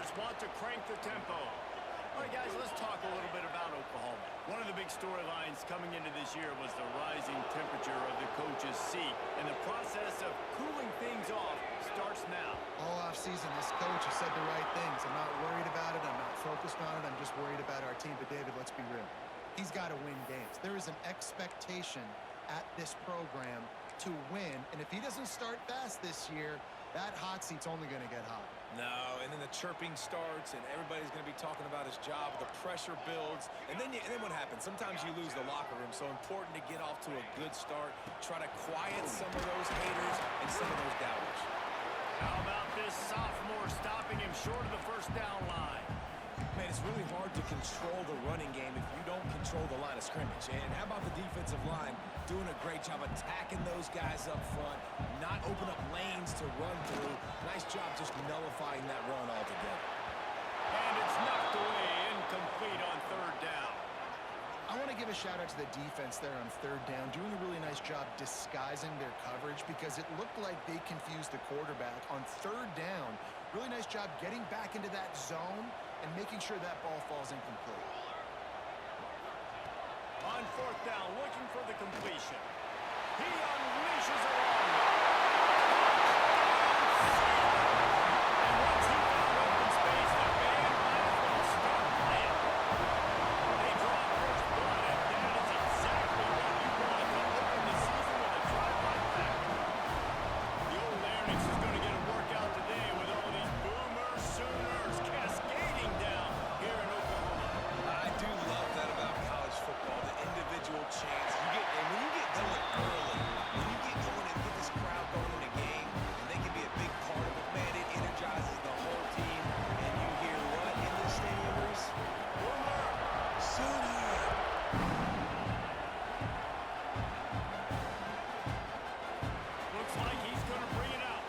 just want to crank the tempo. All right, guys, let's talk a little bit about Oklahoma. One of the big storylines coming into this year was the rising temperature of the coach's seat, and the process of cooling things off starts now. All offseason, this coach has said the right things. I'm not worried about it. I'm not focused on it. I'm just worried about our team. But, David, let's be real. He's got to win games. There is an expectation at this program to win, and if he doesn't start fast this year, that hot seat's only going to get hot. No, and then the chirping starts, and everybody's going to be talking about his job. The pressure builds, and then what happens? Sometimes you lose the locker room, so important to get off to a good start. Try to quiet some of those haters and some of those doubters. How about this sophomore stopping him short of the first down line? Man, it's really hard to control the running game if you don't control the line of scrimmage. And how about the defensive line doing a great job attacking those guys up front, not open up lanes to run through. Nice job just nullifying that run altogether. And it's knocked away, incomplete on third down. I want to give a shout out to the defense there on third down, doing a really nice job disguising their coverage because it looked like they confused the quarterback on third down. Really nice job getting back into that zone and making sure that ball falls incomplete. On fourth down, looking for the completion. He unleashes a run. And once he found open space, the band might as well start playing. They draw first blood, and that is exactly what you want to open the season with a drive like that. The old Larynx is going to get a workout today with all these Boomer Sooners cascading down here in Oklahoma. I do love that about college football, the individual chance. And when you get going early, when you get going and get this crowd going in a game, and they can be a big part of it, man, it energizes the whole team. And you hear what in the stadium, Reese? Boomer Sooner! Looks like he's going to bring it out.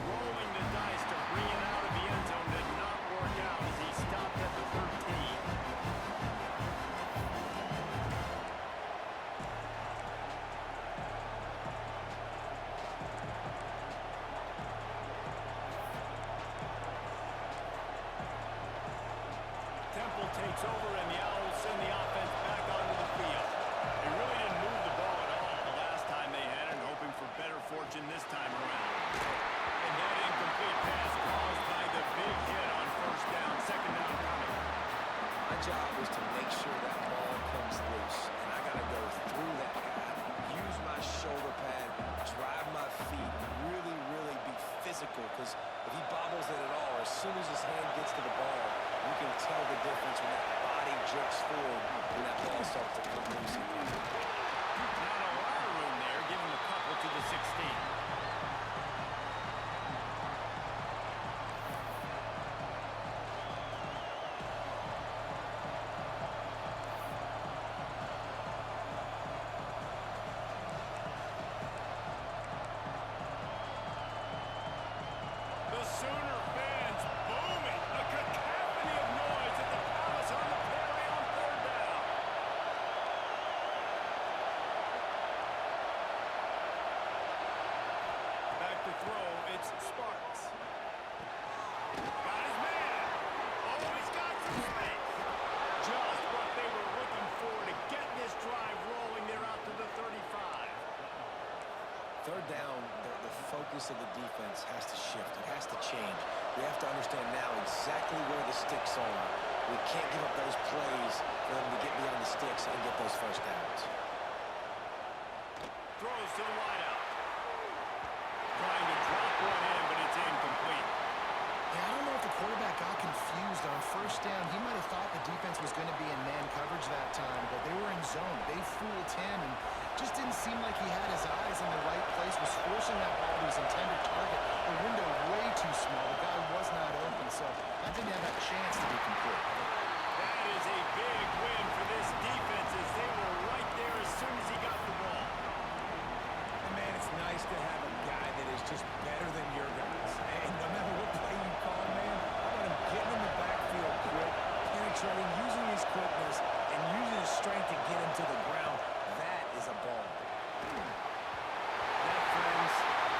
Rolling the dice to bring it out of the end zone did not work out as he stopped at the 13. Temple takes over, and the Owls send the offense back onto the field. They really didn't move the ball at all the last time they had it, hoping for better fortune this time around. And that incomplete pass caused by the big hit on first down, second down coming. My job is to make sure that ball comes loose, and I got to go through that guy, use my shoulder pad, drive my feet, really, really be physical, because if he bobbles it at all, as soon as his hand gets to the ball, you can tell the difference when that body jerks forward when that ball starts to come loose. Not a lot of room there, give him a couple to the 16. The Sooner fans booming, a cacophony of noise at the Palace on the Prairie on third down. Back to throw, it's Sparks. Got his man. Oh, he's got some space. Just what they were looking for to get this drive rolling. They're out to the 35. Third down, the focus of the defense has to shift. It has to change. We have to understand now exactly where the sticks are. We can't give up those plays for them to get beyond the sticks and get those first downs. Throws to the wideout. Trying to drop one in, but it's incomplete. Yeah, I don't know if the quarterback got confused on first down. He might have thought the defense was going to be in man coverage that time, but they were in zone. They fooled him and just didn't seem like he had his eyes in the right place, was forcing that ball to his intended target. The window way too small. The guy was not open, so that didn't have a chance to be complete. That is a big win for this defense as they were right there as soon as he got the ball. And man, it's nice to have a guy that is just better than your guys. And no matter what play you call, man, I want him getting in the backfield quick, penetrating, using his quickness, and using his strength to get him to the ground. That is a ball. That, friends,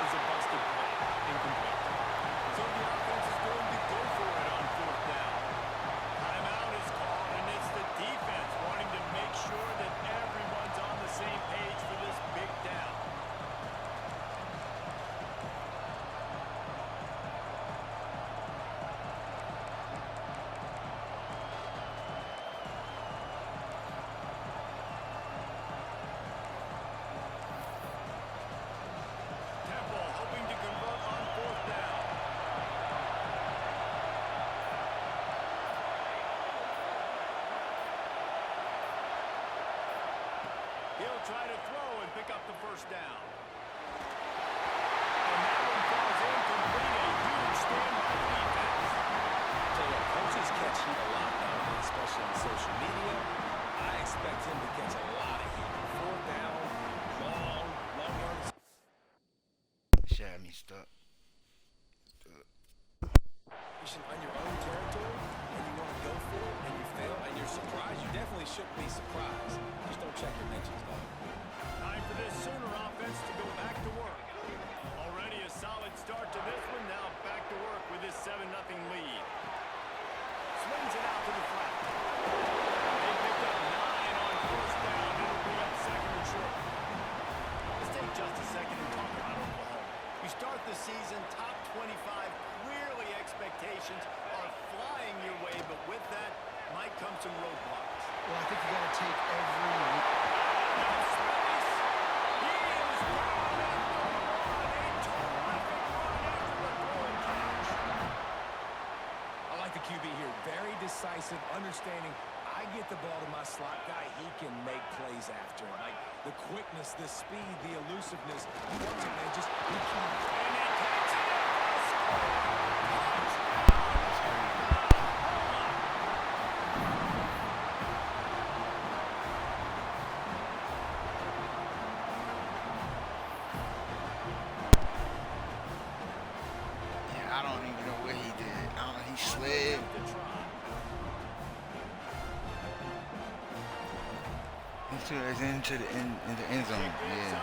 is a busted play. Incomplete. try to throw and pick up the first down. And that one falls incomplete. A huge stand by the defense. Tell you what, coaches catch heat a lot nowadays, especially on social media. I expect him to catch a lot of heat. Fourth down, long yards. Shit had me stuck. On your own territory, and you want to go for it, and you fail, and you're surprised, you definitely shouldn't be surprised. Just don't check your mentions, though. Time for this Sooner offense to go back to work. Already a solid start to this one. Now back to work with this 7-0 lead. Swings it out to the flat. They picked up 9 on first down. It'll be up second and short. Let's take just a second and talk about Oklahoma. You start the season top 25. Clearly expectations are flying your way, but with that might come some roadblocks. Well, I think you got to take every I like the QB here. Very decisive, understanding. I get the ball to my slot guy. He can make plays after it. Like the quickness, the speed, the elusiveness. He wants it, man. Just he can't. I don't even know what he did. He slid. Into the end zone. Yeah.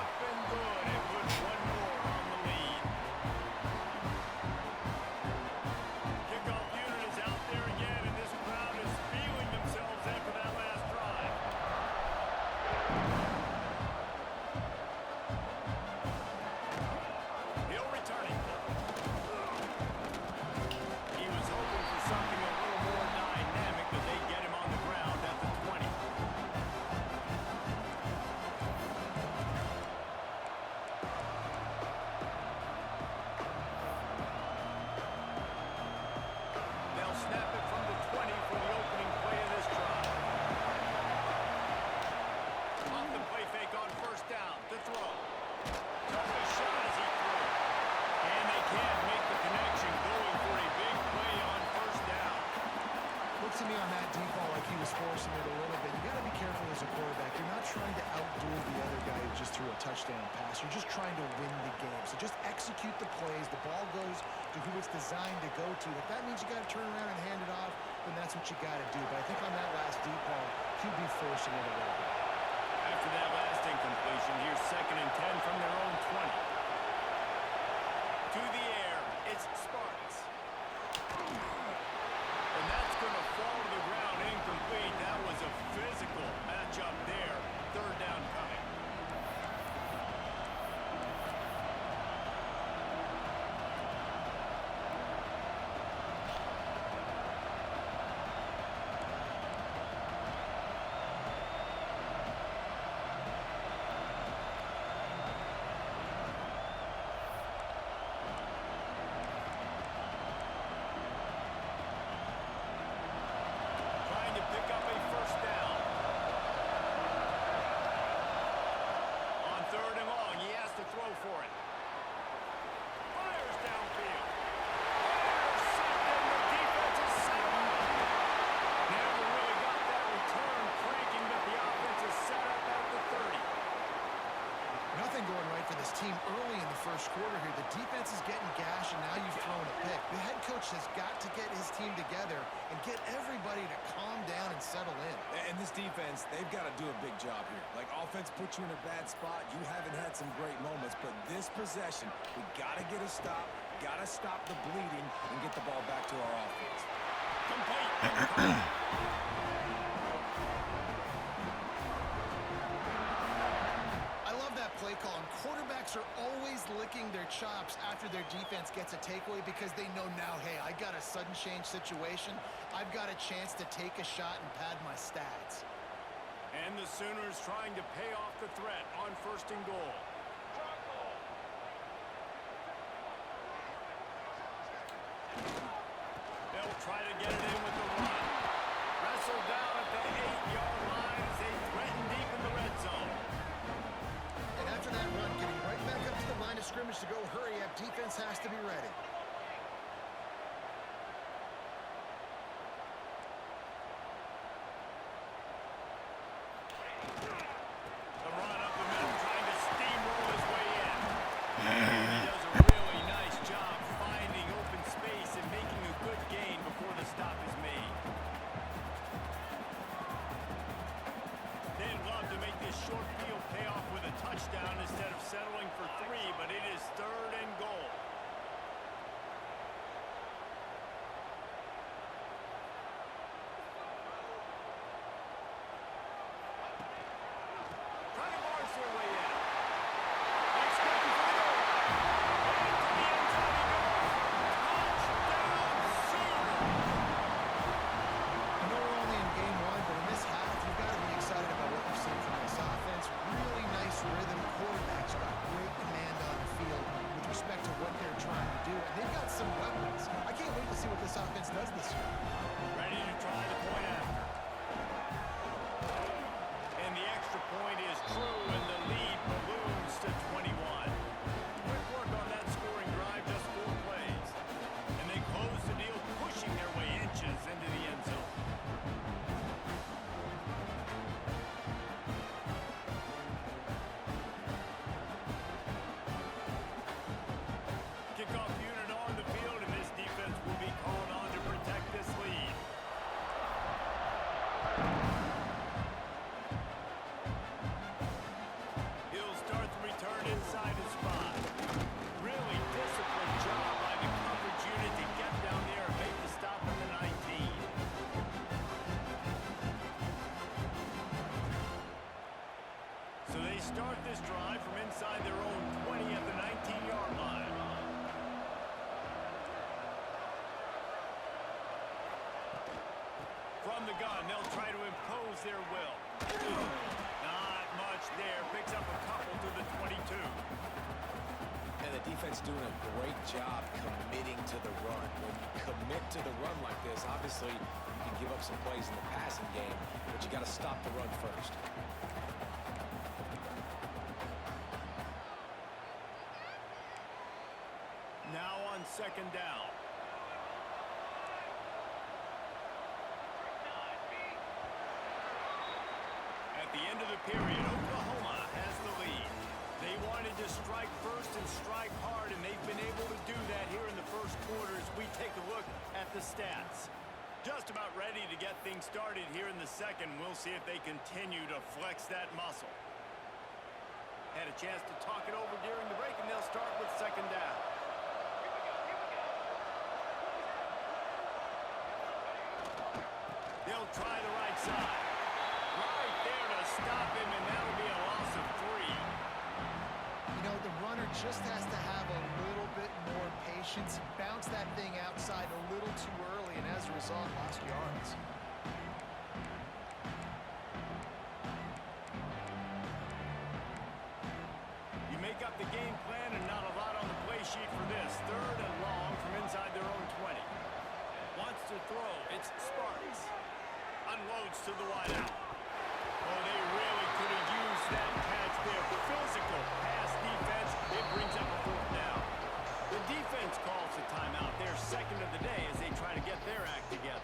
Kickoff unit is out there again, and this crowd is feeling themselves after that last drive. He'll return it. He was hoping for something a little more dynamic, but they get him on the ground at the 20. They'll snap it from the 20 for the opening play of this drive. Off the play fake on first down to throw. Took a shot as he threw. And they can't make the connection, going for a big play on first down. Looks to me on that deep ball like he was forcing it a little bit. You got to be careful as a quarterback. You're not trying to outduel the other guy who just threw a touchdown pass. You're just trying to win the game. So just execute the plays. The ball goes to who it's designed to go to. If that means you got to turn around and hand it off, then that's what you got to do. But I think on that last deep ball, he'd be forcing it a little bit. After that last incompletion, here's 2nd and 10 from their own 20. To the air, it's Sparks. And that's going to fall to the ground incomplete. That was a physical matchup there. 3rd down coming. Trying to pick up a first down. On 3rd and long, he has to throw for it. Fires downfield. Intercepted. The defense is set. Never really got that return cranking, but the offense is set up at the 30. Nothing going right for this team early in the first quarter here. The defense is getting gashed, and now you've thrown a pick. The head coach has got to get his team together and get everybody to calm down and settle in. And this defense, they've got to do a big job here. Like, offense put you in a bad spot. You haven't had some great moments, but this possession, we got to get a stop, got to stop the bleeding, and get the ball back to our offense. Complete. I love that play call. And quarterbacks are always licking their chops after their defense gets a takeaway because they know now, hey, I got a sudden change situation. I've got a chance to take a shot and pad my stats. And the Sooners trying to pay off the threat on 1st and goal. They'll try to get it in with the run. Wrestled down at the 8-yard line as they threaten deep in the red zone. that run, getting right back up to the line of scrimmage to go hurry up. Defense has to be ready. The run up the middle, trying to steamroll his way in. He does a really nice job finding open space and making a good gain before the stop is made. They'd love to make this short field pay off with a touchdown instead of settling for 3, but it is 3rd and goal. Trying to march their way in. Expecting for the goal. Into the end zone he goes. Touchdown, Seattle. I know we're only in game 1, but in this half, you've got to be excited about what you've seen from this offense. Really nice rhythm. Quarterback's got great command on the field with respect to what they're trying to do. And they've got some weapons. I can't wait to see what this offense does this year. Ready to try the point after. And the extra point is true, and the lead balloons to 21. Quick work on that scoring drive, just 4 plays. And they close the deal, pushing their way inches into the end zone. Kickoff unit on the field, and this defense will be called on to protect this lead. He'll start the return inside his spot. Really disciplined job by the coverage unit to get down there and make the stop in the 19. So they start this drive from inside their own 20 at the 19-yard line. From the gun, they'll try to impose their will. Not much there. Picks up a couple to the 22. And the defense doing a great job committing to the run. When you commit to the run like this, obviously you can give up some plays in the passing game, but you got to stop the run first. Now on 2nd down. At the end of the period, Oklahoma has the lead. They wanted to strike first and strike hard, and they've been able to do that here in the first quarter as we take a look at the stats. Just about ready to get things started here in the second. We'll see if they continue to flex that muscle. Had a chance to talk it over during the break, and they'll start with 2nd down. They'll try the right side. Right there to stop him, and that'll be a loss of 3. You know, the runner just has to have a little bit more patience. Bounce that thing outside a little too early, and as a result, lost yards. You make up the game plan and not a lot on the play sheet for this. 3rd and long from inside their own 20. Wants to throw. It's Sparks. Unloads to the wideout. Oh, they really could have used that catch there. Physical pass defense. It brings up a 4th down. The defense calls a timeout. Their 2nd of the day as they try to get their act together.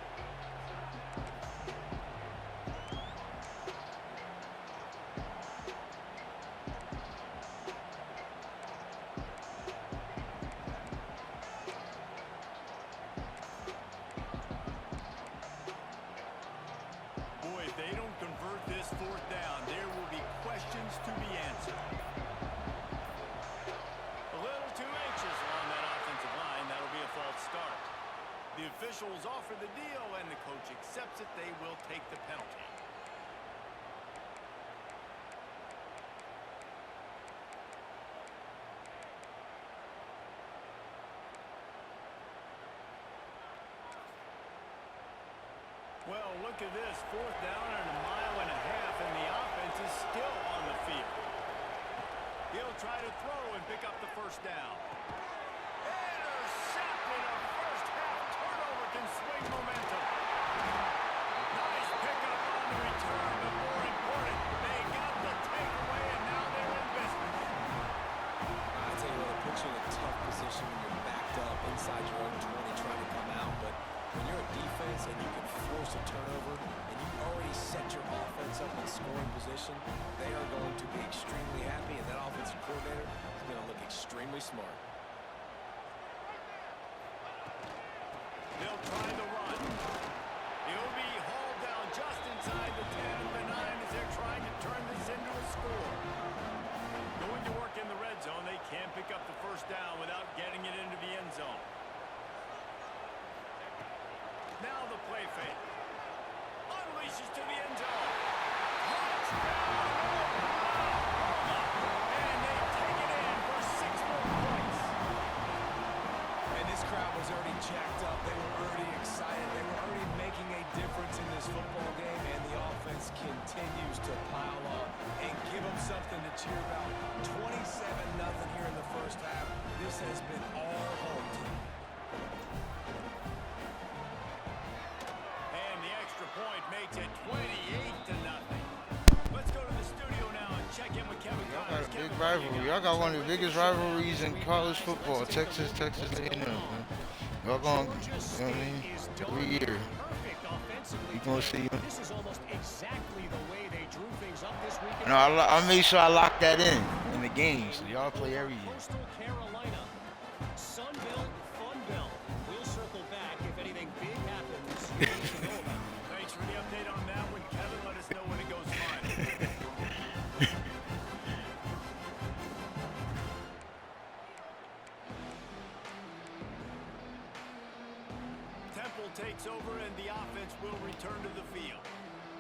Boy, if they don't convert this 4th down, there will be questions to be answered. A little too anxious along that offensive line. That'll be a false start. The officials offer the deal, and the coach accepts it. They will take the penalty. Well, look at this. 4th down and a mile and a half, and the offense is still on the field. He'll try to throw and pick up the 1st down. Intercepted. A first half turnover can swing momentum. Nice pickup on the return, but more important, they got the takeaway, and now they're in business. position, they are going to be extremely happy, and that offensive coordinator is going to look extremely smart. They'll try the run. He'll be hauled down just inside the 10 of the 9 as they're trying to turn this into a score. Going to work in the red zone, they can't pick up the first down without getting it into the end zone. Now the play fake. Unleashes to the end zone. Touchdown! And they take it in for 6 more points. And this crowd was already jacked up. They were already excited. They were already making a difference in this football game, and the offense continues to pile on and give them something to cheer about. 27-0 here in the first half. This has been our home team. And the extra point makes it 28-0. Let's go to the studio now and check in with Kevin Y'all Connors. got a big rivalry. Y'all got one of the biggest rivalries in college football. Texas A&M. Man. Y'all going, you know what I mean? Every year. You gonna see. This is almost exactly the way they drew things up this weekend. No, I made sure I locked that in the game. So y'all play every year. Coastal Carolina, Sun Belt, Fun Belt. We'll circle back if anything big happens. You need to know about it. Thanks for the update on that one, Kevin. Let us know when it goes fine. Temple takes over and the offense will return to the field.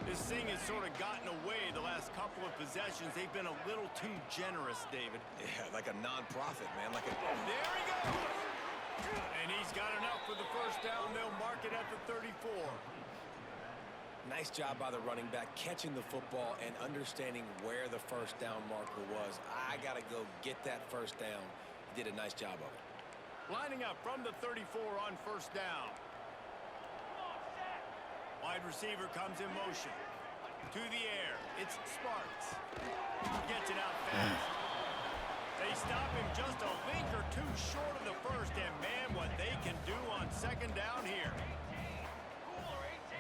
This thing has sort of gotten away the last couple of possessions. They've been a little too generous, David. Yeah, like a non-profit, man. Like a... There he goes! And he's got enough for the first down. They'll mark it at the 34. Nice job by the running back, catching the football and understanding where the first down marker was. I got to go get that first down. He did a nice job of it. Lining up from the 34 on first down. Wide receiver comes in motion. To the air. It's Sparks. Gets it out fast. They stop him just a link or two short of the first, and man, what they can do on second down here.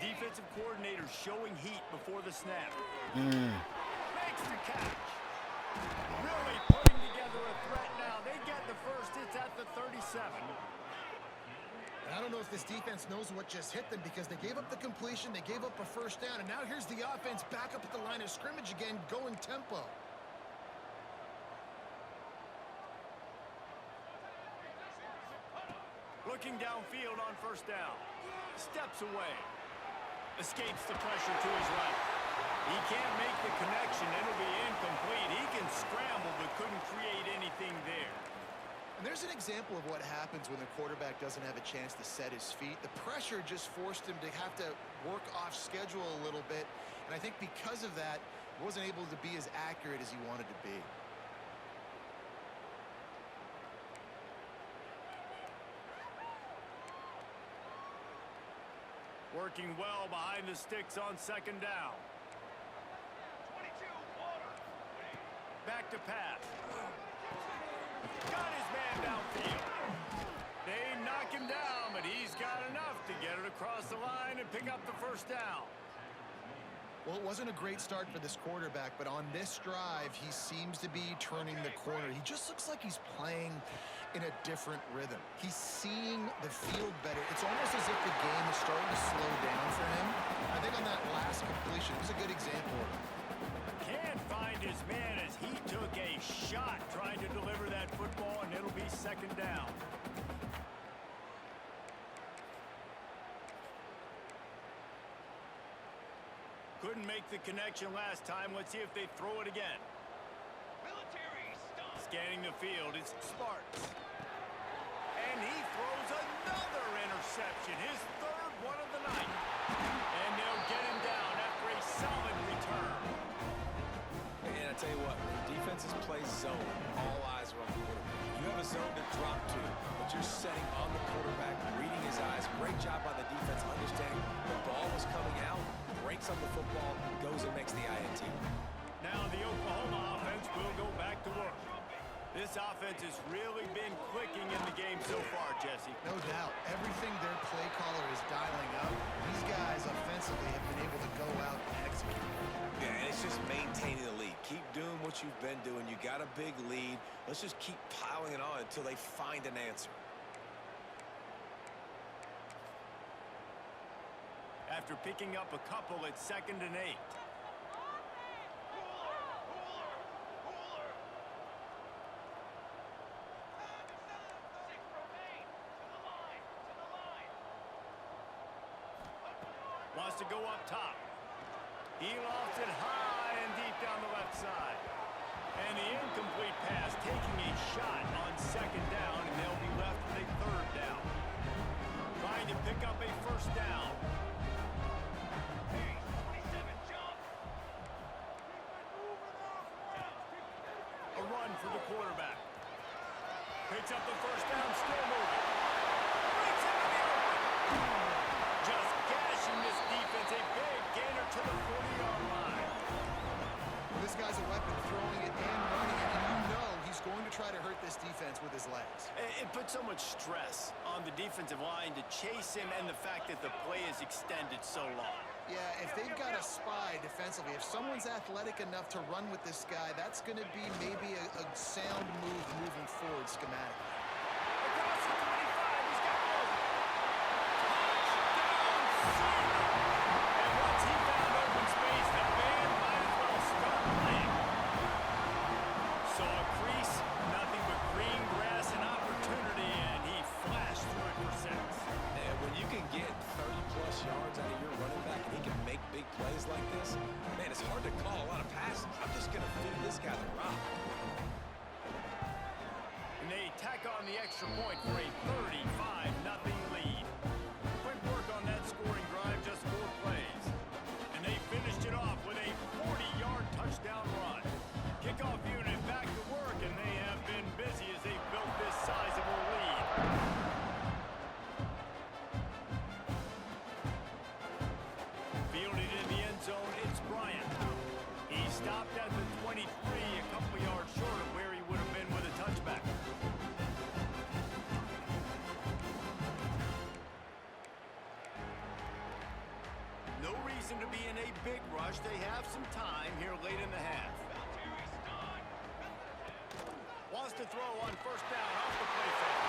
Defensive coordinator showing heat before the snap. Makes the catch. Really putting together a threat now. They get the first. It's at the 37. And I don't know if this defense knows what just hit them because they gave up the completion, they gave up a first down, and now here's the offense back up at the line of scrimmage again, going tempo. Looking downfield on first down. Steps away. Escapes the pressure to his right. He can't make the connection. It'll be incomplete. He can scramble but couldn't create anything there. And there's an example of what happens when the quarterback doesn't have a chance to set his feet. The pressure just forced him to have to work off schedule a little bit. And I think because of that, he wasn't able to be as accurate as he wanted to be. Working well behind the sticks on second down. Back to pass. Got his man downfield. They knock him down, but he's got enough to get it across the line and pick up the first down. Well, it wasn't a great start for this quarterback, but on this drive, he seems to be turning the corner. He just looks like he's playing in a different rhythm. He's seeing the field better. It's almost as if the game is starting to slow down for him. I think on that last completion, it was a good example of it. Can't find his man as he took a shot trying to deliver that football, and it'll be second down. Couldn't make the connection last time. Let's see if they throw it again. Scanning the field, it's Sparks. And he throws another interception, his third one of the night. And they'll get him down after a solid return. And I tell you what, when defenses play zone, all eyes are on the quarterback. You have a zone to drop to, but you're setting on the quarterback, reading his eyes. Great job by the defense, understanding the ball was coming out, breaks on the football, goes and makes the INT. Now the Oklahoma offense will go back to work. This offense has really been clicking in the game so far, Jesse. No doubt. Everything their play caller is dialing up, these guys offensively have been able to go out and execute. Yeah, and it's just maintaining let's just keep piling it on until they find an answer. After picking up a couple, it's 2nd and 8. Wants to go up top. He lofts it high and deep down the left side. And the incomplete pass, taking a shot on 2nd down, and they'll be left with a 3rd down. Trying to pick up a 1st down. A run for the quarterback. Picks up the 1st down, still moving. Breaks into the open. Just gashing this defense, a big gainer to the 40-yard line. This guy's a weapon, throwing it and running it, and you know he's going to try to hurt this defense with his legs. It puts so much stress on the defensive line to chase him, and the fact that the play is extended so long. Yeah, if they've got a spy defensively, if someone's athletic enough to run with this guy, that's going to be maybe a sound move moving forward schematically. Across the 25, he's got room. Touchdown, Sealer. And once he found open space, the band might as well start playing. Saw a crease, nothing but green grass and opportunity, and he flashed through it for 6. And when you can get 30-plus yards out of your running back and he can make big plays like this, man, it's hard to call a lot of passes. I'm just going to feed this guy the rock. And they tack on the extra point for a 35-0 lead. Quick work on that scoring drive, just 4 plays. And they finished it off with a 40-yard touchdown run. Kickoff unit back to work, and they have been busy as they built this sizable lead. Fielded in the end zone, it's Bryant. He stopped at the 23, a couple yards short of where he would have been with a touchback. No reason to be in a big rush. They have some time here late in the half. Wants to throw on 1st down off the play fake.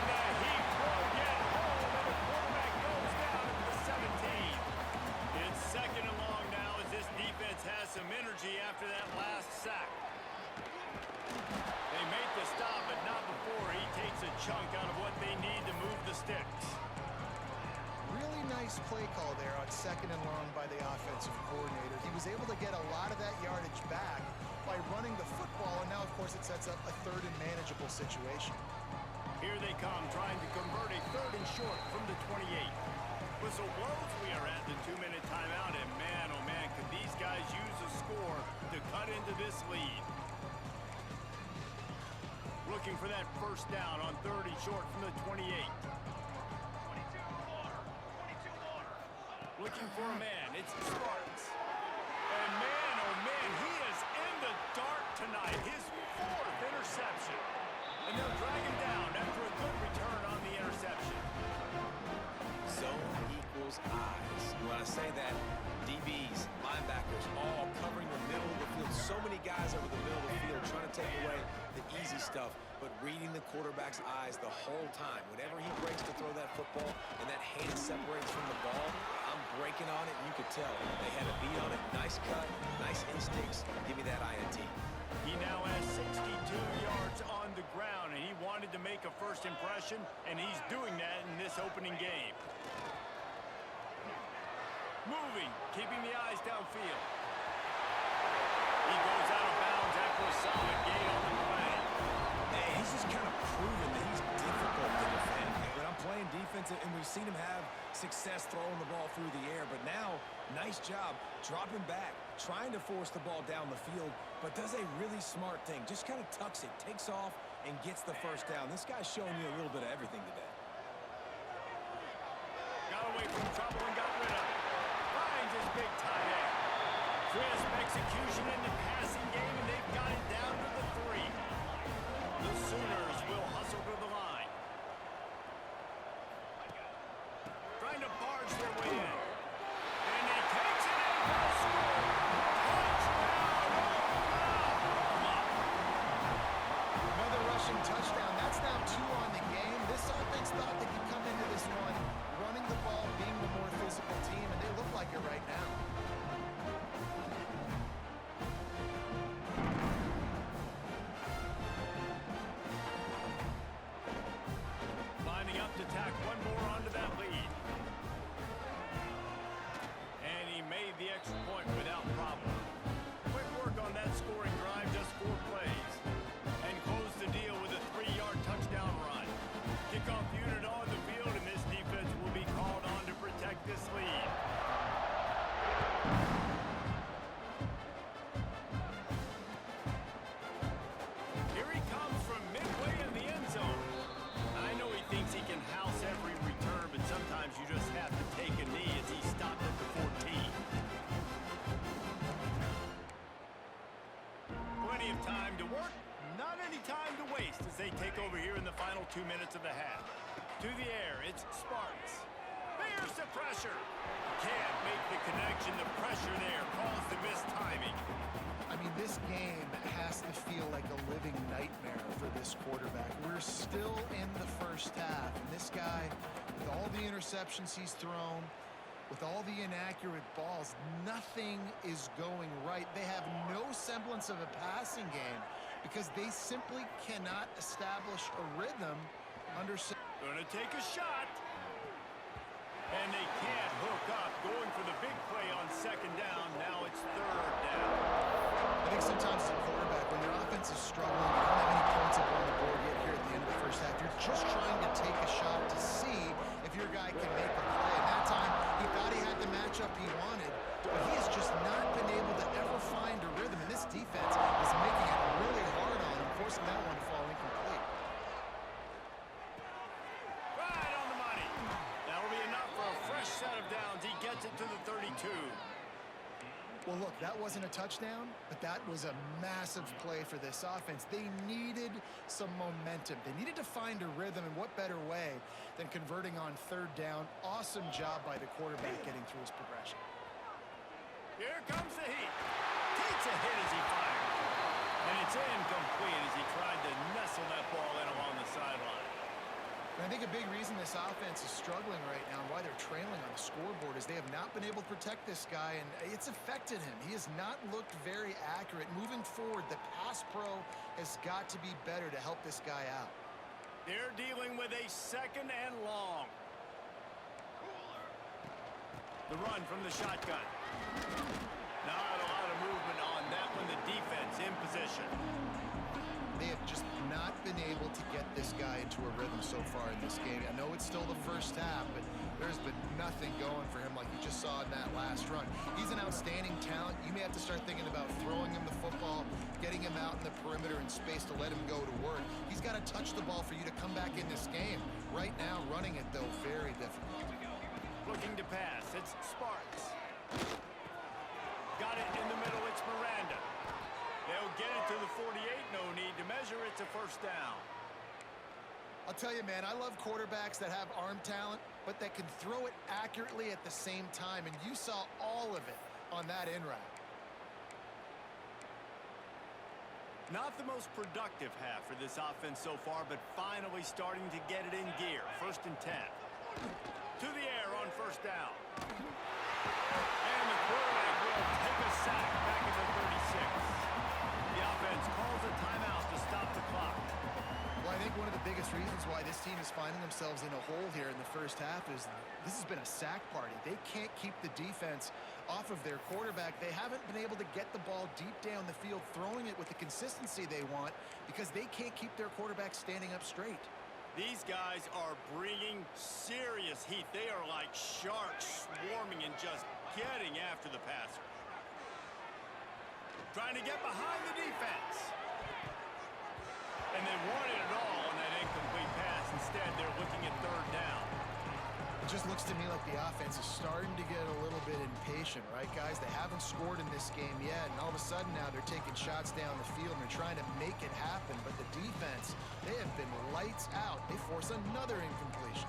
And he will get home, and the quarterback goes down at the 17. It's 2nd and long now as this defense has some energy after that last sack. They make the stop, but not before he takes a chunk out of what they need to move the sticks. Really nice play call there on 2nd and long by the offensive coordinator. He was able to get a lot of that yardage back by running the football, and now, of course, it sets up a 3rd and manageable situation. Here they come, trying to convert a 3rd and short from the 28. Whistle blows, we are at the 2-minute timeout, and man, oh man, could these guys use a score to cut into this lead. Looking for that 1st down on 3rd and short from the 28. Looking for a man, it's Sparks. And man, oh man, he is in the dark tonight. His 4th interception. And they'll drag him down after a good return on the interception. Zone equals eyes. When I say that, DBs, linebackers, all covering the middle of the field. So many guys over the middle of the field trying to take away the easy stuff, but reading the quarterback's eyes the whole time. Whenever he breaks to throw that football and that hand separates from the ball, I'm breaking on it, and you could tell. They had a beat on it. Nice cut, nice instincts. Give me that INT. He now has 62 yards on the ground, and he wanted to make a first impression, and he's doing that in this opening game. Moving, keeping the eyes downfield. He goes out of bounds after a solid gain on the play. Hey, he's just kind of proven that he's difficult to defend. When I'm playing defense, and we've seen him have success throwing the ball through the air, but now, nice job dropping back, trying to force the ball down the field, but does a really smart thing. Just kind of tucks it, takes off, and gets the 1st down. This guy's showing you a little bit of everything today. Got away from trouble and got rid of it. Finds his big tight end. Crisp execution in the passing game, and they've got it down to the 3. The Sooners will hustle to the line. Trying to barge their way in. And he takes it in for a score. Touchdown, Oklahoma. to tack one more onto that lead. And he made the extra point without problem. Quick work on that scoring drive, just 4 plays. And close the deal with a 3-yard touchdown run. Kickoff unit on the field, and this defense will be called on to protect this lead. Here he comes from midway in the end zone. I know he thinks he can house every return, but sometimes you just have to take a knee as he stopped at the 14. Plenty of time to work, not any time to waste as they take over here in the final 2 minutes of the half. To the air, it's Sparks. There's the pressure. Can't make the connection. The pressure there caused the missed timing. I mean, this game has to feel like a living nightmare for this quarterback. We're still in the first half, and this guy, with all the interceptions he's thrown, with all the inaccurate balls, nothing is going right. They have no semblance of a passing game because they simply cannot establish a rhythm under... Gonna take a shot. And they can't hook up. Going for the big play on 2nd down. Now it's 3rd down. I think sometimes as a quarterback, when your offense is struggling, you don't have any points up on the board yet here at the end of the first half. You're just trying to take a shot to see if your guy can make a play. And that time, he thought he had the matchup he wanted, but he has just not been able to ever find a rhythm. And this defense is making it really hard on him, forcing that one to fall incomplete. Right on the money. That'll be enough for a fresh set of downs. He gets it to the 32. Well, look, that wasn't a touchdown, but that was a massive play for this offense. They needed some momentum. They needed to find a rhythm, and what better way than converting on 3rd down. Awesome job by the quarterback getting through his progression. Here comes the heat. Takes a hit as he fired. And it's incomplete as he tried to nestle that ball in along the sideline. And I think a big reason this offense is struggling right now and why they're trailing on the scoreboard is they have not been able to protect this guy, and it's affected him. He has not looked very accurate. Moving forward, the pass pro has got to be better to help this guy out. They're dealing with a 2nd and long. The run from the shotgun. Not a lot of movement on that one. The defense in position. They have just not been able to get this guy into a rhythm so far in this game. I know it's still the first half, but there's been nothing going for him like you just saw in that last run. He's an outstanding talent. You may have to start thinking about throwing him the football, getting him out in the perimeter in space to let him go to work. He's got to touch the ball for you to come back in this game. Right now, running it, though, very difficult. Looking to pass. It's Sparks. Got it in the middle. It's Miranda. They'll get it to the 48. No need to measure. It's a 1st down. I'll tell you, man, I love quarterbacks that have arm talent, but that can throw it accurately at the same time, and you saw all of it on that in route. Not the most productive half for this offense so far, but finally starting to get it in gear. 1st and 10. To the air on 1st down. And the quarterback will take a sack back at the 36. The offense calls a timeout to stop the clock. Well, I think one of the biggest reasons why this team is finding themselves in a hole here in the first half is this has been a sack party. They can't keep the defense off of their quarterback. They haven't been able to get the ball deep down the field, throwing it with the consistency they want because they can't keep their quarterback standing up straight. These guys are bringing serious heat. They are like sharks swarming and just getting after the passer. Trying to get behind the defense. And they wanted it all on that incomplete pass. Instead, they're looking at 3rd down. It just looks to me like the offense is starting to get a little bit impatient, right, guys? They haven't scored in this game yet, and all of a sudden now they're taking shots down the field and they're trying to make it happen. But the defense, they have been lights out. They force another incompletion.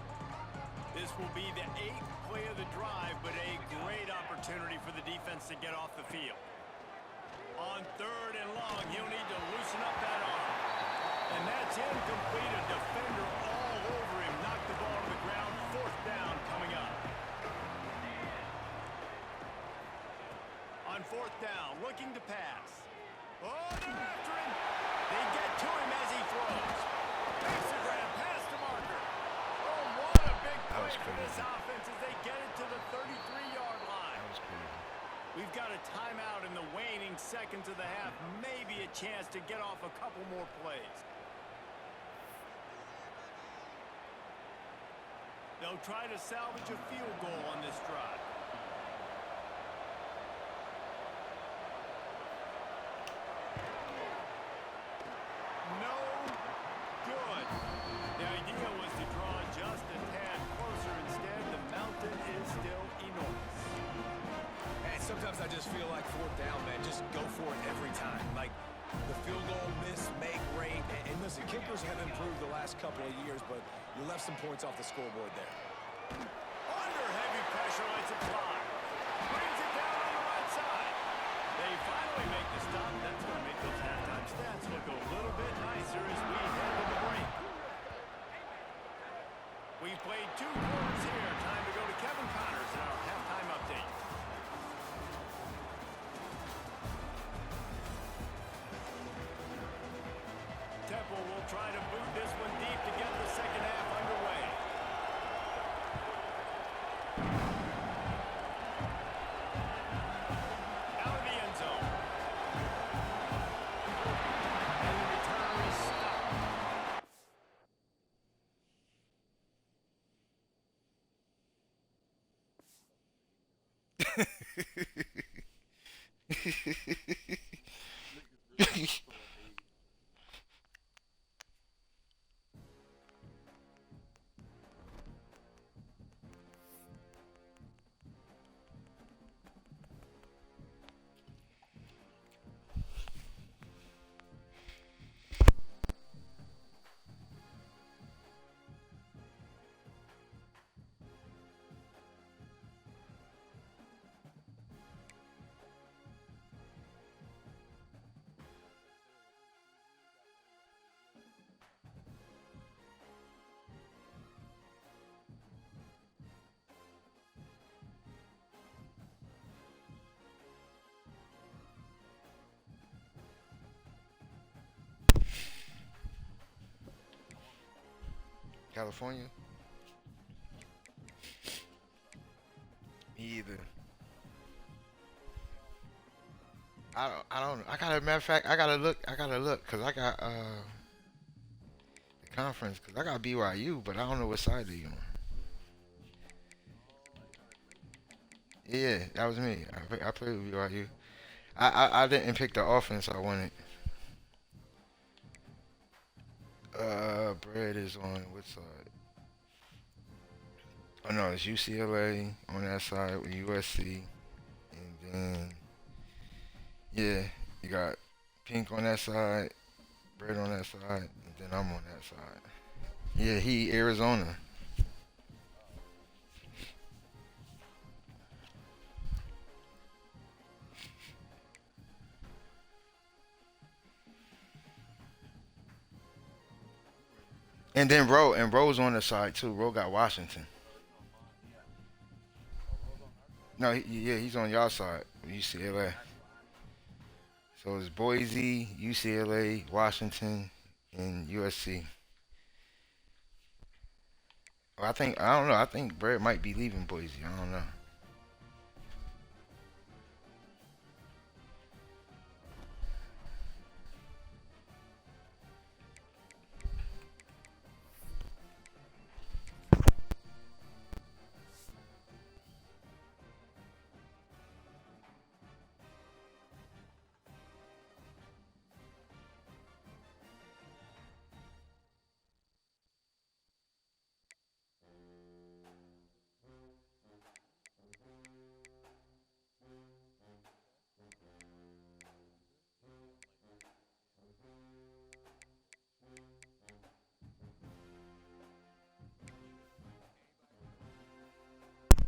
This will be the 8th play of the drive, but a great opportunity for the defense to get off the field. On 3rd and long, he'll need to loosen up that arm. And that's incomplete. A defender all over him. Knocked the ball to the ground. 4th down coming up. On 4th down, looking to pass. Oh, they're after him. They get to him as he throws. Makes the grab past the marker. Oh, what point for this crazy. offense as they get it to the 33-yard line. That was crazy. We've got a timeout in the waning seconds of the half. Maybe a chance to get off a couple more plays. They'll try to salvage a field goal on this drive. No good. The idea was to draw just a tad closer. Instead, the mountain is still enormous. And sometimes I just feel like fourth down, man. Just go for it every time. Like the field goal miss, make rate. And listen, kickers have improved the last couple of years, but you left some points off the scoreboard there. Under heavy pressure, lets it fly. Brings it down on the right side. They finally make the stop. That's going to make those halftime stats look a little bit nicer as we head to the break. We played 2 quarters here. Time to go to Kevin Connors in our halftime update. Temple will try to boot this one deep to get the second half underway. Out of the end zone. And the return is stopped. California? Me either. I don't, I gotta, matter of fact, I gotta look, cause I got, the conference, cause I got BYU, but I don't know what side they on. Yeah, that was me. I played with BYU. I didn't pick the offense I wanted. Bread is on what side? Oh no, it's UCLA on that side with USC, and then yeah, you got Pink on that side, Bread on that side, and then I'm on that side. Yeah, he Arizona. And then Ro's on the side too. Ro got Washington. No, yeah, he's on y'all side, UCLA. So it's Boise, UCLA, Washington, and USC. Well, I don't know. I think Brett might be leaving Boise. I don't know.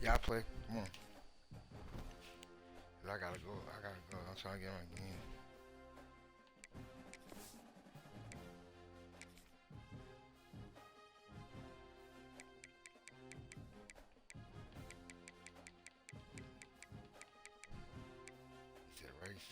Yeah, I play. Come on. 'Cause I gotta go. I gotta go. I'm trying to get my game. He said race.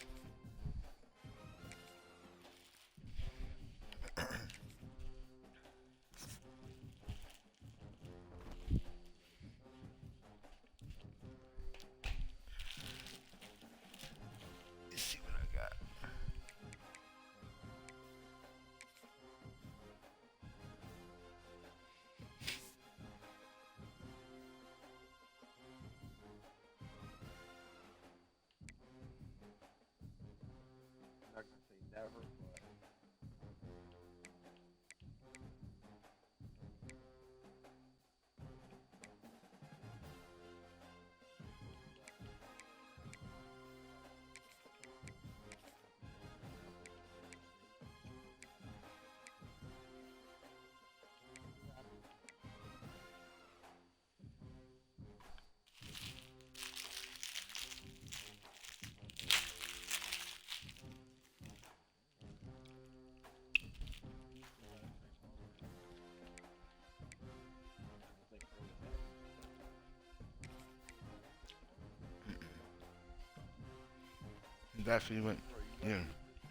left. He went. Yeah.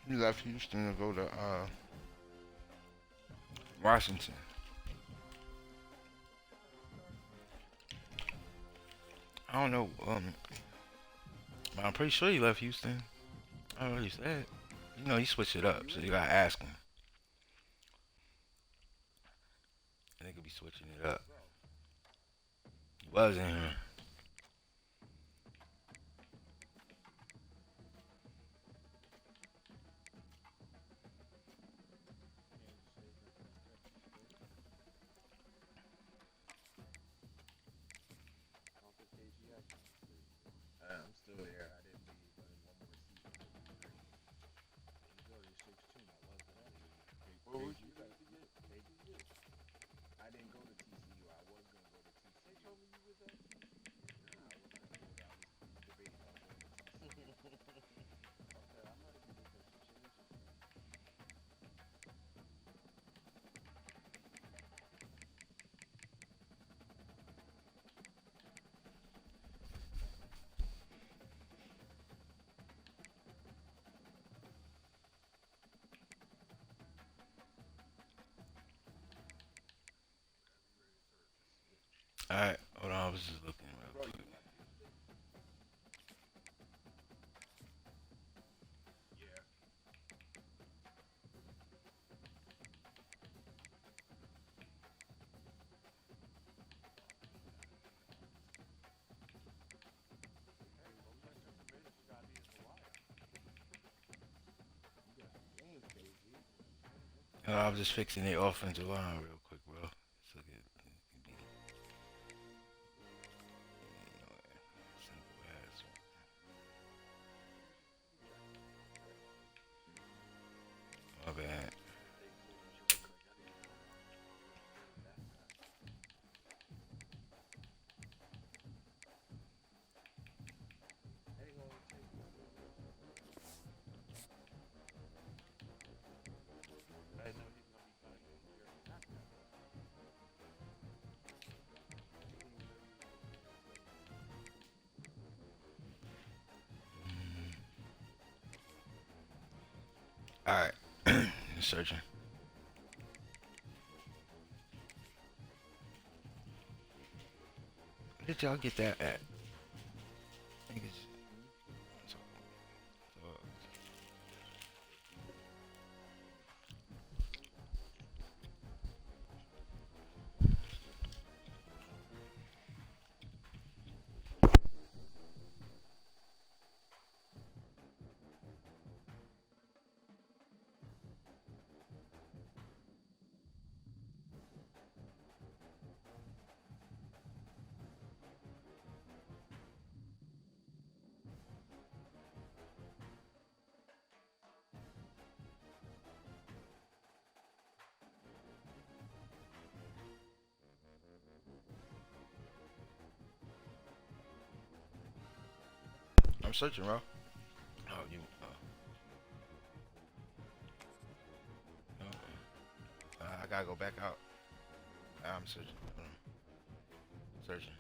He left Houston to go to Washington. I don't know. But I'm pretty sure he left Houston. I don't know what he said. You know, he switched it up, so you gotta ask him. They could be switching it up. He was in here. I'm still here. I didn't leave. I did one more season. Majority 16. I love that. What would you guys get? I didn't go to TCU. I was gonna go to TCU. They told me you was at TCU. Nah, I wasn't gonna go there. I was debating on going to TCU. Okay, I'm ready to make some changes. All right, hold on. I was just looking real quick. Yeah. Hey, well, we got some tomatoes. You got me in the wire. You got some games, KG. I was just fixing the offensive line real quick, bro. So it can be simple as. My bad. Ain't gonna take you. I know he's gonna be fine. You're not that. He didn't even know you was looking at his All right, searching. Where did y'all get that at? Niggas. So, so, I'm searching, bro. Oh, you. I gotta go back out. I'm searching. Searching.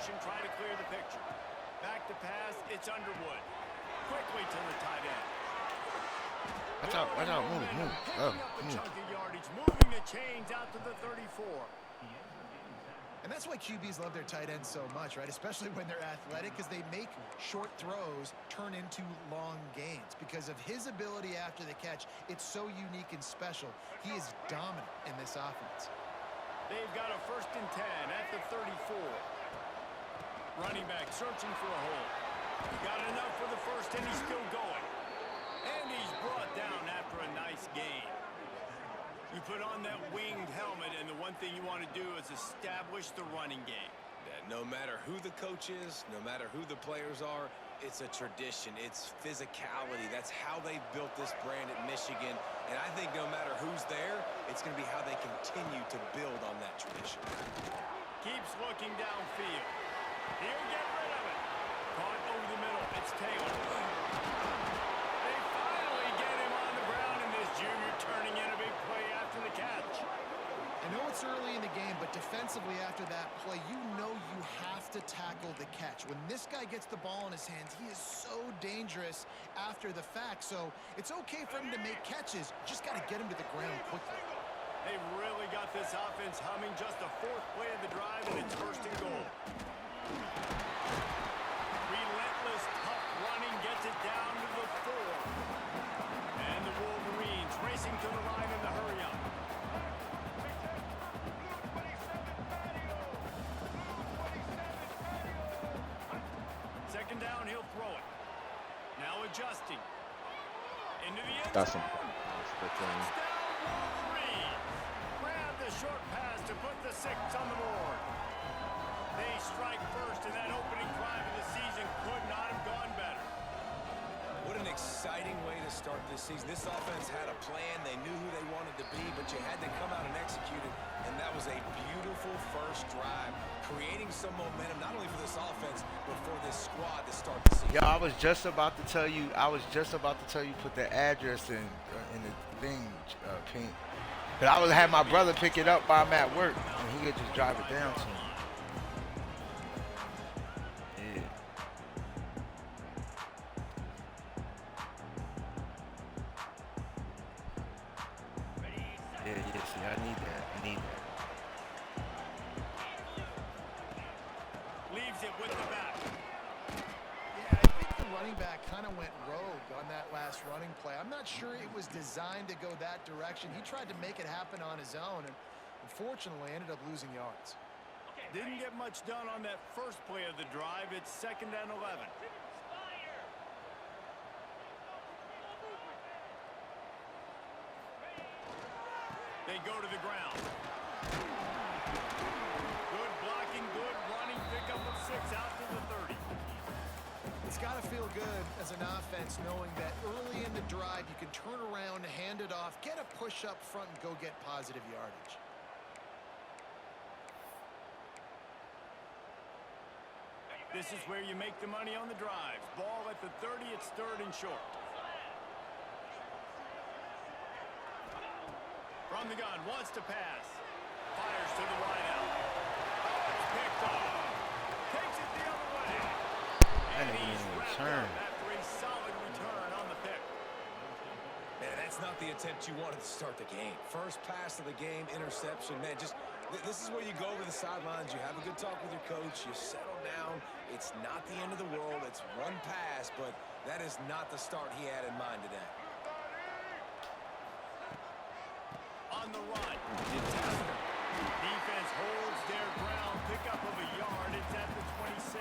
motion, try to clear the picture. Back to pass, it's Underwood. Quickly to the tight end. Watch out, move. Oh, Picking up a move. chunk of yardage, moving the chains out to the 34. And that's why QBs love their tight ends so much, right? Especially when they're athletic, because they make short throws turn into long gains. Because of his ability after the catch, it's so unique and special. He is dominant in this offense. They've got a 1st and 10 at the 34. Running back searching for a hole. Got enough for the first, and he's still going. And he's brought down after a nice gain. You put on that winged helmet, and the one thing you want to do is establish the running game. Yeah, no matter who the coach is, no matter who the players are, it's a tradition. It's physicality. That's how they built this brand at Michigan. And I think no matter who's there, it's going to be how they continue to build on that tradition. Keeps looking downfield. He'll get rid of it. Caught over the middle. It's Taylor. They finally get him on the ground, and this junior turning in a big play after the catch. I know it's early in the game, but defensively after that play, you know you have to tackle the catch. When this guy gets the ball in his hands, he is so dangerous after the fact. So it's okay for him to make catches. Just got to get him to the ground quickly. They've really got this offense humming. Just the 4th play of the drive, and it's 1st and goal. Relentless, tough running gets it down to the 4. And the Wolverines racing to the line in the hurry-up. Second down, he'll throw it. Now adjusting. Into the end Got some. zone. Touchdown, Wolverines. Grab the short pass to put the 6 on the board. They strike first, and that opening drive of the season could not have gone better. What an exciting way to start this season. This offense had a plan. They knew who they wanted to be, but you had to come out and execute it. And that was a beautiful first drive, creating some momentum, not only for this offense, but for this squad to start the season. Yo, I was just about to tell you, put the address in the thing, Pink. But I would have my brother pick it up while I'm at work, and he could just drive it down to me. Yeah, see, I need that. Leaves it with the back. Yeah, I think the running back kind of went rogue on that last running play. I'm not sure it was designed to go that direction. He tried to make it happen on his own, and unfortunately ended up losing yards. Didn't get much done on that first play of the drive. It's 2nd and 11. They go to the ground. Good blocking, good running, pickup of 6 out to the 30. It's got to feel good as an offense knowing that early in the drive you can turn around, hand it off, get a push up front, and go get positive yardage. This is where you make the money on the drive. Ball at the 30, it's 3rd and short. From the gun, wants to pass. Fires to the wideout. It's picked off. Takes it the other way. That And nigga he's didn't wrapped return. up after a solid return on the pick. Man, that's not the attempt you wanted to start the game. First pass of the game, interception. Man, just this is where you go over the sidelines. You have a good talk with your coach. You settle down. It's not the end of the world. It's one pass, but that is not the start he had in mind today. On the run. Defense holds their ground. Pickup of a yard. It's at the 26.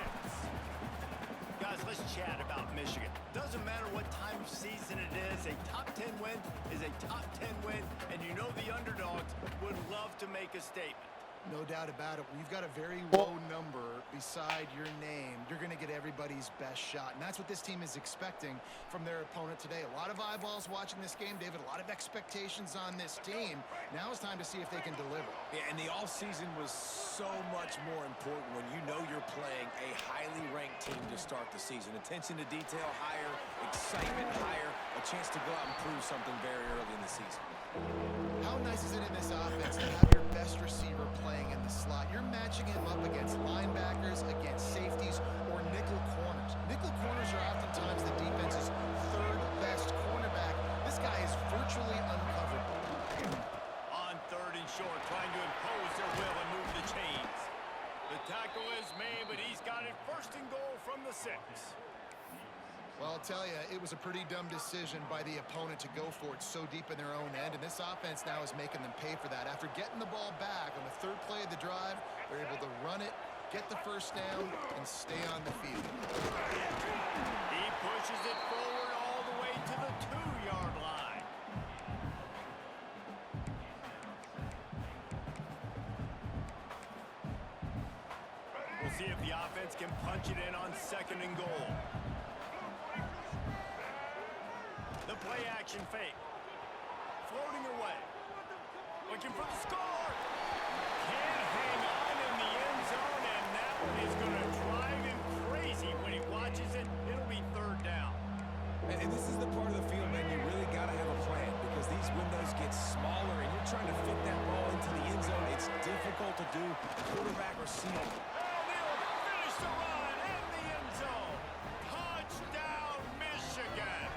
Guys, let's chat about Michigan. Doesn't matter what time of season it is. A top 10 win is a top 10 win. And you know the underdogs would love to make a statement. No doubt about it. When you've got a very low number beside your name, you're going to get everybody's best shot. And that's what this team is expecting from their opponent today. A lot of eyeballs watching this game, David. A lot of expectations on this team. Now it's time to see if they can deliver. Yeah, and the offseason was so much more important when you know you're playing a highly ranked team to start the season. Attention to detail higher. It excitement higher, a chance to go out and prove something very early in the season. How nice is it in this offense to have your best receiver playing in the slot? You're matching him up against linebackers, against safeties, or nickel corners. Nickel corners are oftentimes the defense's third best cornerback. This guy is virtually uncoverable. On 3rd and short, trying to impose their will and move the chains. The tackle is made, but he's got it 1st and goal from the 6. Well, I'll tell you, it was a pretty dumb decision by the opponent to go for it so deep in their own end, and this offense now is making them pay for that. After getting the ball back on the 3rd play of the drive, they're able to run it, get the 1st down, and stay on the field. He pushes it forward all the way to the 2-yard line. We'll see if the offense can punch it in on 2nd and goal. The play action fake. Floating away. Looking for the score. Can't hang on in the end zone, and that one is going to drive him crazy when he watches it. It'll be 3rd down. And this is the part of the field, man, you really got to have a plan because these windows get smaller and you're trying to fit that ball into the end zone. It's difficult to do, quarterback or seal. And he'll finish the run in the end zone. Touchdown, Michigan.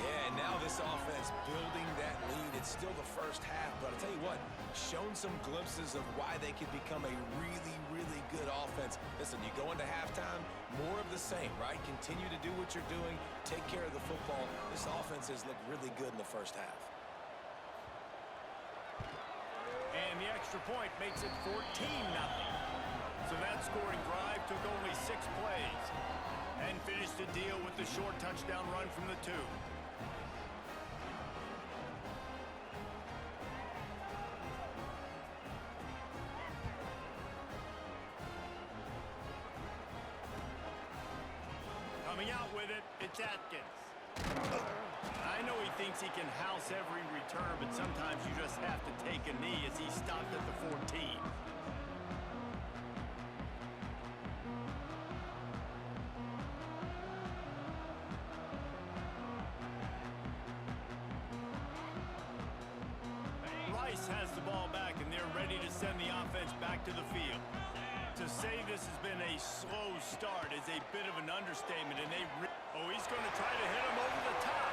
Yeah, and now this offense building that lead. It's still the 1st half, but I'll tell you what, shown some glimpses of why they could become a really, really good offense. Listen, you go into halftime, more of the same, right? Continue to do what you're doing, take care of the football. This offense has looked really good in the 1st half. And the extra point makes it 14-0. So that scoring drive took only 6 plays and finished the deal with the short touchdown run from the 2. Coming out with it, it's Atkins. I know he thinks he can house every return, but sometimes you just have to take a knee as he stopped at the 14. Rice has the ball back, and they're ready to send the offense back to the field. To say this has been a slow start is a bit of an understatement, and he's going to try to hit him over the top.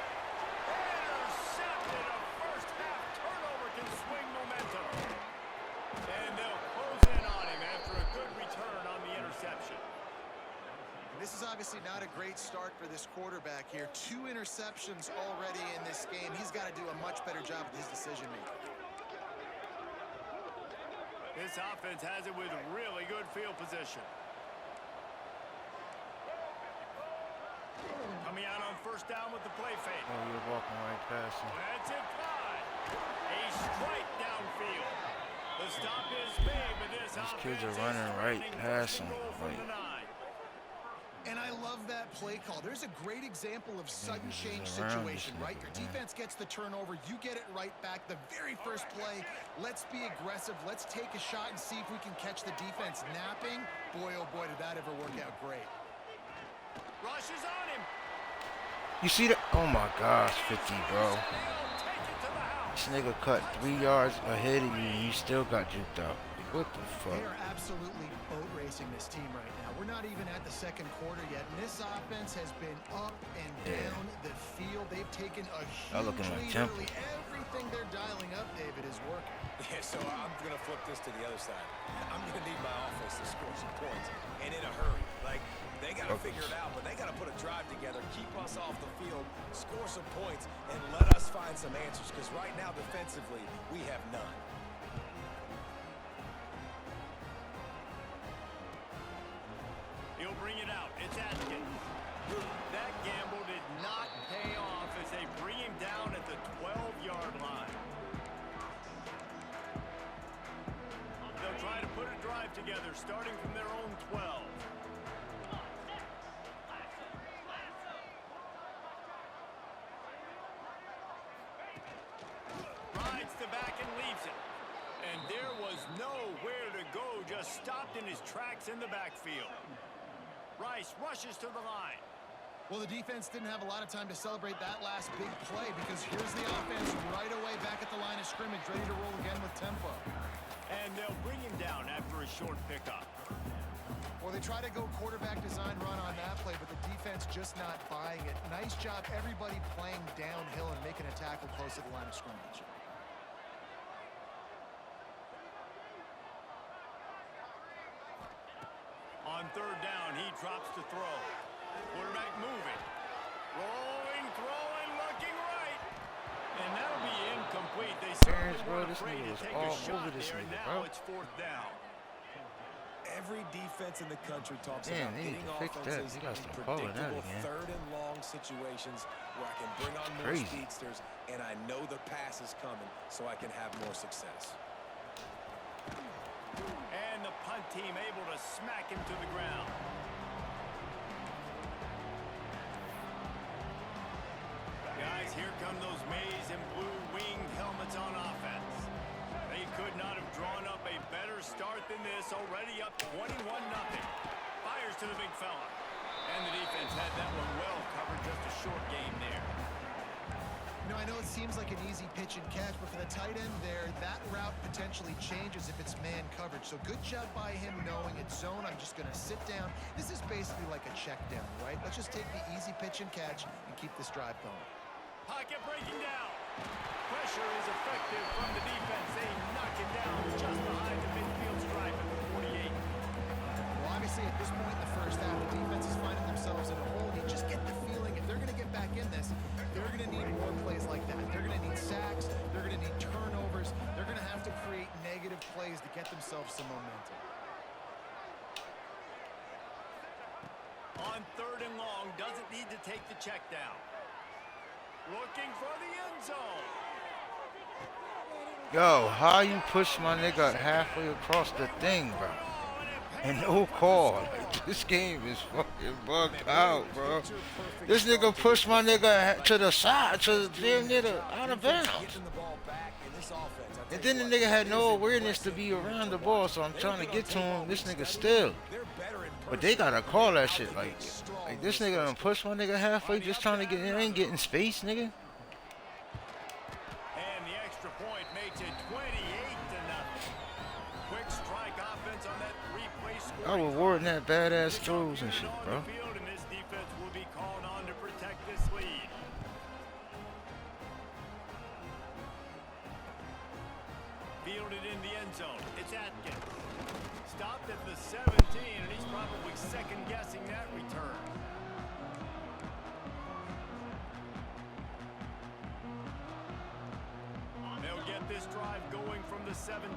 Intercepted. A 1st half turnover can swing momentum. And they'll close in on him after a good return on the interception. This is obviously not a great start for this quarterback here. 2 interceptions already in this game. He's got to do a much better job with his decision-making. This offense has it with really good field position. Coming out on 1st down with the play fake. Oh, you're walking right past him. That's it, 5. A strike downfield. The stop is big, but this These kids are running right past him. Like, And I love that play call. There's a great example of sudden this is change around situation, this right? nigga, Your man. defense gets the turnover. You get it right back. The very first play, let's be aggressive. Let's take a shot and see if we can catch the defense napping. Boy, oh boy, did that ever work out great. Rush is on him. you see that? Oh my gosh, 50, bro. Take it to the house. This nigga cut 3 yards ahead of you and you still got juked out. What the fuck? They are absolutely boat racing this team right now. We're not even at the 2nd quarter yet, and this offense has been up and down the field. They've taken a Y'all huge looking like lead. Temple. Literally everything they're dialing up, David, is working. Yeah, so I'm going to flip this to the other side. I'm going to need my offense to score some points, and in a hurry. Like, they got to figure it out, but they got to put a drive together, keep us off the field, score some points, and let us find some answers, because right now, defensively, we have none. He'll bring it out. It's Atkins. That gamble did not pay off as they bring him down at the 12-yard line. They'll try to put a drive together starting from their own 12. Rides the back and leaves it. And there was nowhere to go, just stopped in his tracks in the backfield. Rice rushes to the line. Well, the defense didn't have a lot of time to celebrate that last big play because here's the offense right away back at the line of scrimmage, ready to roll again with tempo. And they'll bring him down after a short pickup. Well, they try to go quarterback design run on that play, but the defense just not buying it. Nice job, everybody playing downhill and making a tackle close to the line of scrimmage. On third down, he drops to throw. Quarterback moving. Rolling, throwing, looking right. And that'll be incomplete. They certainly bro, weren't this afraid nigga to was take all a shot over this there, and nigga, now bro. it's fourth down. Every defense in the country talks Man, about they need getting to fix that. offenses They gotta in start calling that predictable again. third and long situations where I can bring on more Crazy. speedsters and I know the pass is coming so I can have more success. And the punt team able to smack him to the ground. Guys, here come those maize and blue winged helmets on offense. They could not have drawn up a better start than this, already up 21-0. Fires to the big fella. And the defense had that one well covered, just a short game there. You know, I know it seems like an easy pitch and catch, but for the tight end there, that route potentially changes if it's man coverage. So good job by him knowing it's zone. I'm just going to sit down. This is basically like a check down, right? Let's just take the easy pitch and catch and keep this drive going. Pocket breaking down. Pressure is effective from the defense. They knock him down just behind the midfield stripe at the 48. Well, obviously, at this point in the first half, the defense is finding themselves in a hole. You just get the feeling if they're going to get back in this, they're going to need more plays like that. They're going to need sacks. They're going to need turnovers. They're going to have to create negative plays to get themselves some momentum. On third and long, doesn't need to take the check down. Looking for the end zone. Yo, how you push my nigga halfway across the thing, bro? And no call. Like, this game is fucking bugged out, bro. This nigga pushed my nigga to the side, to damn near the out of bounds. Getting the ball back in this offense. I'll tell And you then the what, nigga had no awareness to aggressive, be around the ball, so I'm trying to get to him. This nigga still. they're better in But they gotta call that shit. person. Like this nigga done push my nigga halfway just trying to get in and getting space, nigga. And the extra point makes it 28-0. Quick strike offense on that three-play score. I rewarding that badass throws and shit, bro. And this defense will be called on to protect this lead. Fielded in the end zone. It's Atkins. Stopped at the 17, and he's probably second-guessing that return. They'll get this drive going from the 17.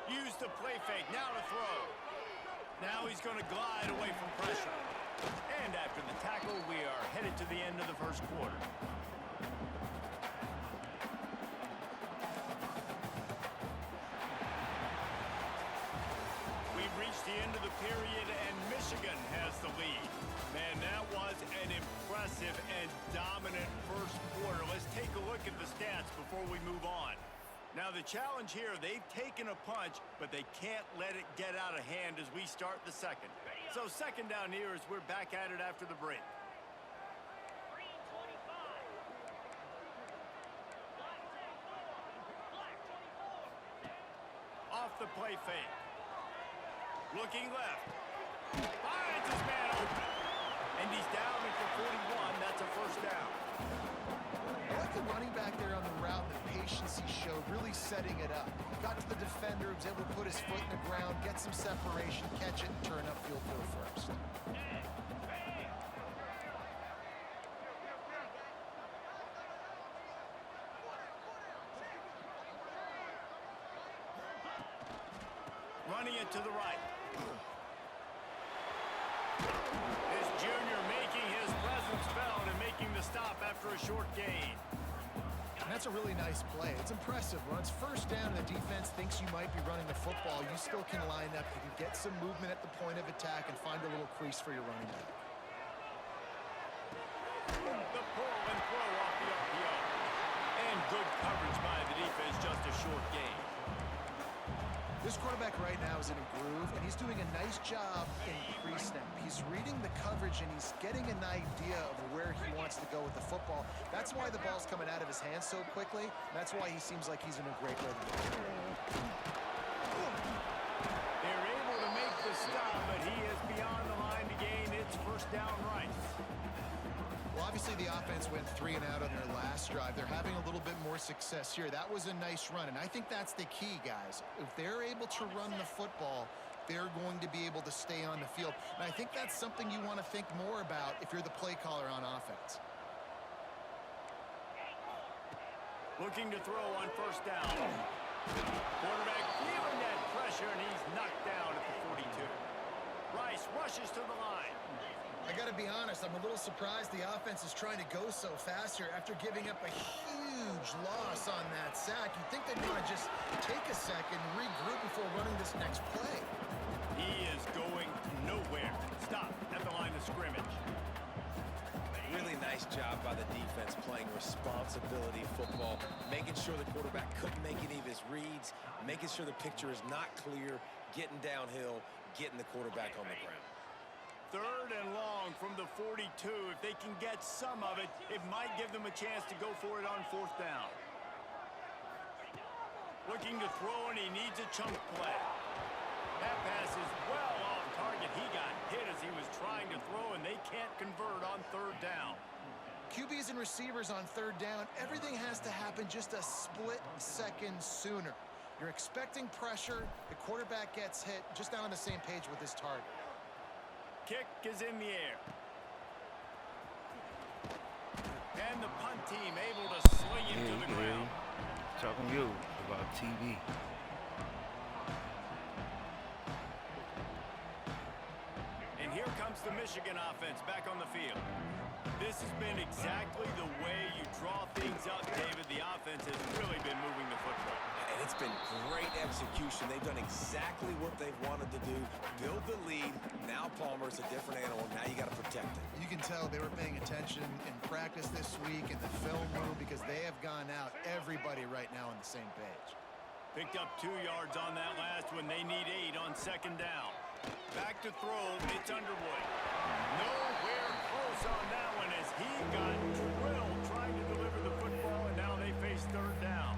Use the play fake. Now to throw. Now he's going to glide away from pressure. And after the tackle, we are headed to the end of the first quarter. We've reached the end of the period, and Michigan has the lead. Man, that was an impressive and dominant first quarter. Let's take a look at the stats before we move on. Now, the challenge here, they've taken a punch, but they can't let it get out of hand as we start the second. So second down here as we're back at it after the break. Off the play fake. Looking left. Finds his man open. And he's down at the 41. That's a first down. I like the running back there on the route, the patience he showed, really setting it up. Got to the defender, was able to put his foot in the ground, get some separation, catch it, and turn upfield for the first. Running it to the right. This junior making his presence felt and making the stop after a short gain. And that's a really nice play. It's impressive. When it's first down and the defense thinks you might be running the football, you still can line up. You can get some movement at the point of attack and find a little crease for your running back. The pull and throw off the RPO. And good coverage by the defense, just a short gain. This quarterback right now is in a groove, and he's doing a nice job in pre-snap. He's reading the coverage, and he's getting an idea of where he wants to go with the football. That's why the ball's coming out of his hands so quickly. That's why he seems like he's in a great rhythm. They're able to make the stop, but he is beyond the line to gain. It's first down Rice. Well, obviously the offense went 3 and out on their last drive. They're having a little bit more success here. That was a nice run, and I think that's the key, guys. If they're able to run the football, they're going to be able to stay on the field. And I think that's something you want to think more about if you're the play caller on offense. Looking to throw on first down. Quarterback feeling that pressure, and he's knocked down at the 42. Rice rushes to the line. I got to be honest, I'm a little surprised the offense is trying to go so fast here after giving up a huge loss on that sack. You'd think they'd want to just take a second, regroup before running this next play. He is going nowhere. Stop at the line of scrimmage. Really nice job by the defense playing responsibility football, making sure the quarterback couldn't make any of his reads, making sure the picture is not clear, getting downhill, getting the quarterback on the ground. 3rd and long from the 42. If they can get some of it, it might give them a chance to go for it on 4th down. Looking to throw, and he needs a chunk play. That pass is well off target. He got hit as he was trying to throw, and they can't convert on 3rd down. QBs and receivers on 3rd down, everything has to happen just a split second sooner. You're expecting pressure, the quarterback gets hit, just not on the same page with his target. Kick is in the air. And the punt team able to sling it to the ground. Talking to you about TV. And here comes the Michigan offense back on the field. This has been exactly the way you draw things up, David. The offense has really been moving the football. And it's been great execution. They've done exactly what they've wanted to do. Build the lead. Now Palmer's a different animal. Now you got to protect it. You can tell they were paying attention in practice this week in the film room because they have gone out, everybody right now on the same page. Picked up 2 yards on that last one. They need 8 on 2nd down. Back to throw. It's Underwood. Nowhere close on that one as he got drilled trying to deliver the football, and now they face 3rd down.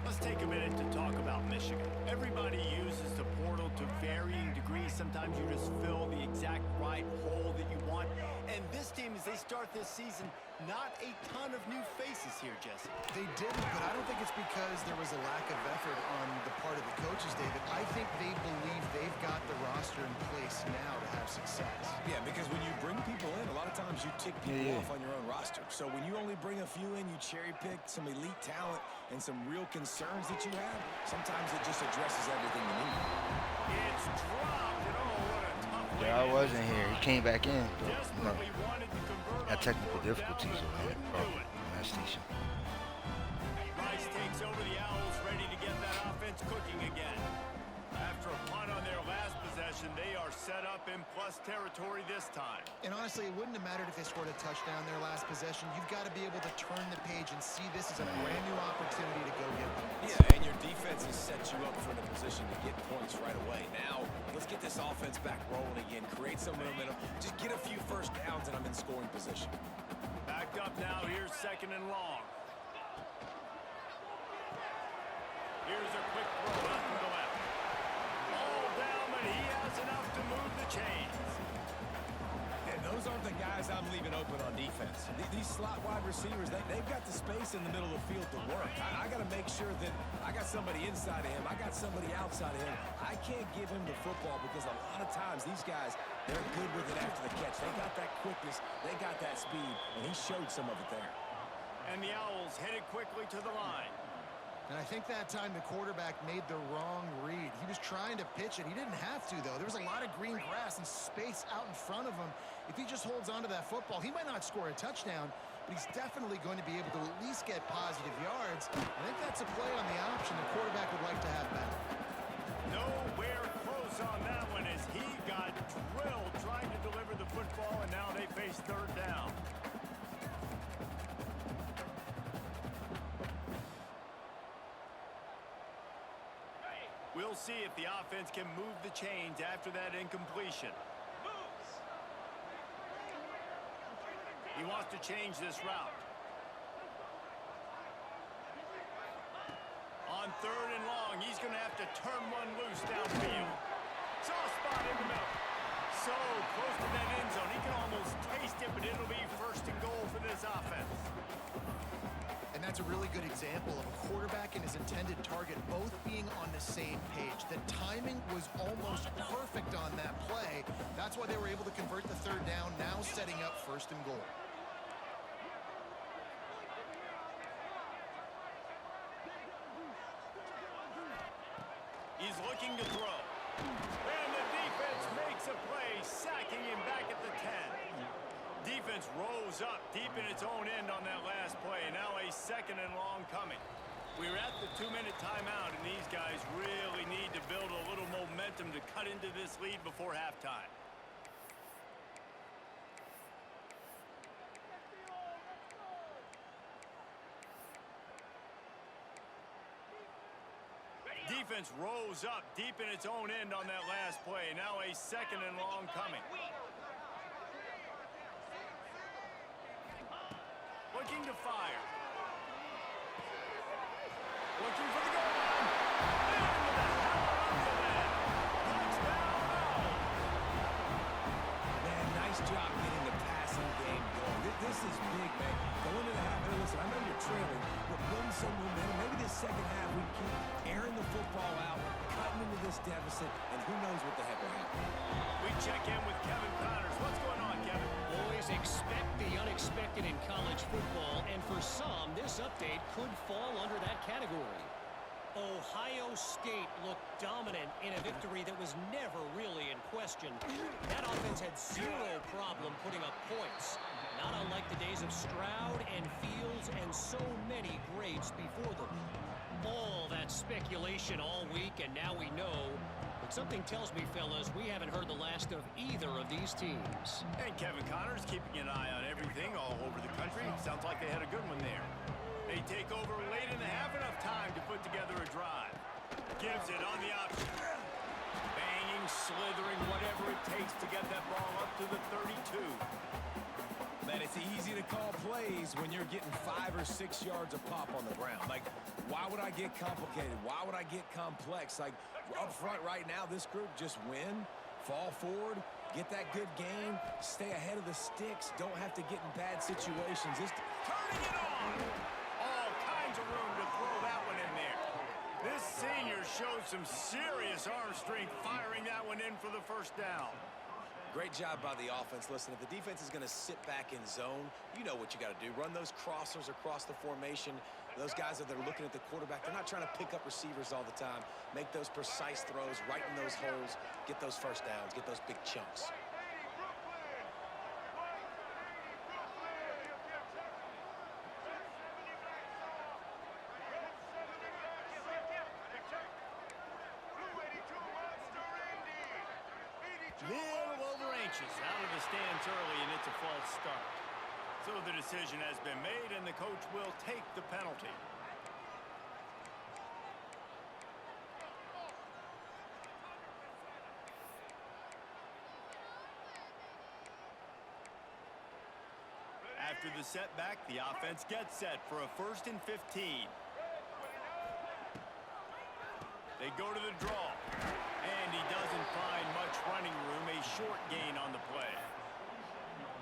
Let's take a minute to talk about Michigan. Everybody uses the portal to varying degrees. Sometimes you just fill the exact right hole that you want. And this team, as they start this season, not a ton of new faces here, Jesse. They didn't, but I don't think it's because there was a lack of effort on the part of the coaches, David. I think they believe they've got the roster in place now to have success. Yeah, because when you bring people in, a lot of times you tick people off on your own roster. So when you only bring a few in, you cherry pick some elite talent and some real concerns that you have, sometimes it just addresses everything you need. It's dropped, and oh, what a tough play. Yeah, I wasn't here. He came back in. Desperately wanted to convert Had on technical 4th down, difficulties but over couldn't there. do it. That station. Rice takes over the Owls, ready to get that offense cooking again. After a punt on their last possession, they are set up in plus territory this time. And honestly, it wouldn't have mattered if they scored a touchdown their last possession. You've got to be able to turn the page and see this as a brand new opportunity to go get points. Yeah, and your defense has set you up for a position to get points right away. Now, let's get this offense back rolling again, create some momentum, just get a few first downs, and I'm in scoring position. Backed up now, here's 2nd and long. Here's a quick throw out to the left. All down, but he has enough to move the chains. And those aren't the guys I'm leaving open on defense. These slot wide receivers, they've got the space in the middle of the field to work. I got to make sure that I got somebody inside of him. I got somebody outside of him. I can't give him the football because a lot of times these guys, they're good with it after the catch. They got that quickness. They got that speed, and he showed some of it there. And the Owls headed quickly to the line. And I think that time the quarterback made the wrong read. He was trying to pitch it. He didn't have to, though. There was a lot of green grass and space out in front of him. If he just holds on to that football, he might not score a touchdown, but he's definitely going to be able to at least get positive yards. I think that's a play on the option the quarterback would like to have back. Nowhere close on that one as he got drilled trying to deliver the football, and now they face 3rd down. We'll We'll see if the offense can move the chains after that incompletion. He wants to change this route. On 3rd and long, he's going to have to turn one loose downfield. Soft spot in the middle. So close to that end zone. He can almost taste it, but it'll be 1st and goal for this offense. And that's a really good example of a quarterback and his intended target both being on the same page. The timing was almost perfect on that play. That's why they were able to convert the 3rd down, now setting up 1st and goal. He's looking to throw. And the defense makes a play, sacking him back at the 10. Defense rolls up deep in its own end on that last play. Now a 2nd and long coming. We're at the 2-minute timeout, and these guys really need to build a little momentum to cut into this lead before halftime. Defense rolls up deep in its own end on that last play. Now a 2nd and long coming. Looking to fire. Looking for the goal line. And the hammer under that. Touchdown now. Man, nice job getting the passing game going. This is big, man. Going to the half, hey, listen, I know you're trailing, but building some momentum. Maybe this 2nd half we keep airing the football out, cutting into this deficit, and who knows what the heck will happen. We check in with Kevin Connors. What's going on, Kevin? Boys, expect the unexpected in college football, and for some, this update could fall under that category. Ohio State looked dominant in a victory that was never really in question. That offense had zero problem putting up points, not unlike the days of Stroud and Fields and so many greats before them. All that speculation all week, and now we know. But something tells me, fellas, we haven't heard the last of either of these teams. And Kevin Connors keeping an eye on everything all over the country. Sounds like they had a good one there. They take over late in the half, enough time to put together a drive. Gives it on the option. Banging, slithering, whatever it takes to get that ball up to the 32. Man, it's easy to call plays when you're getting 5 or 6 yards of pop on the ground. Like, why would I get complicated? Why would I get complex? Like, up front right now, this group just win, fall forward, get that good game, stay ahead of the sticks, don't have to get in bad situations. Just Turning it on! All kinds of room to throw that one in there. This senior showed some serious arm strength firing that one in for the 1st down. great job by the offense. Listen, if the defense is going to sit back in zone, you know what you got to do. Run those crossers across the formation. Those guys that are looking at the quarterback, they're not trying to pick up receivers all the time. Make those precise throws, right in those holes, get those 1st downs, get those big chunks. Little over anxious, out of the stands early, and it's a false start. So the decision has been made, and the coach will take the penalty. After the setback, the offense gets set for a 1st and 15. They go to the draw, and he doesn't find much running room, a short gain on the play.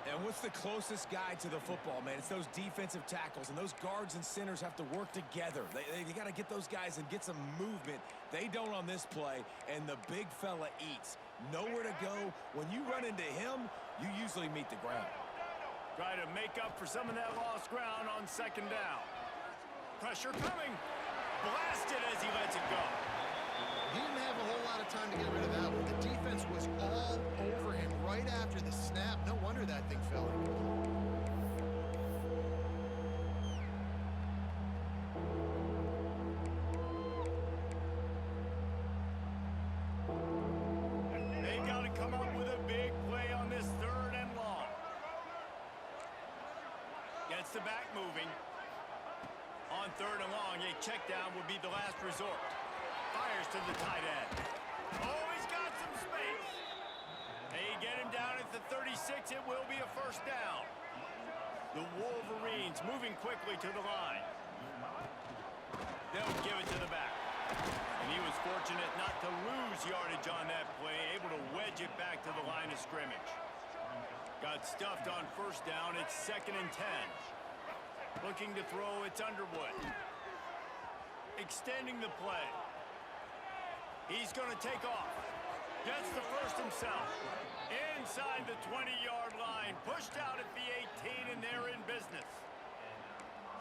And what's the closest guy to the football, man? It's those defensive tackles, and those guards and centers have to work together. They got to get those guys and get some movement. They don't on this play, and the big fella eats. Nowhere to go. When you run into him, you usually meet the ground. Try to make up for some of that lost ground on 2nd down. Pressure coming. Blasted as he lets it go. He didn't have a whole lot of time to get rid of that one. The defense was all over him right after the snap. No wonder that thing fell. They got to come up with a big play on this 3rd and long. Gets the back moving. On 3rd and long, a check down would be the last resort. fires to the tight end. Oh, he's got some space. They get him down at the 36. It will be a first down. The Wolverines moving quickly to the line. They'll give it to the back. And he was fortunate not to lose yardage on that play, able to wedge it back to the line of scrimmage. Got stuffed on first down. It's 2nd and 10. Looking to throw, it's Underwood. Extending the play. He's going to take off. Gets the first himself. Inside the 20-yard line. Pushed out at the 18, and they're in business.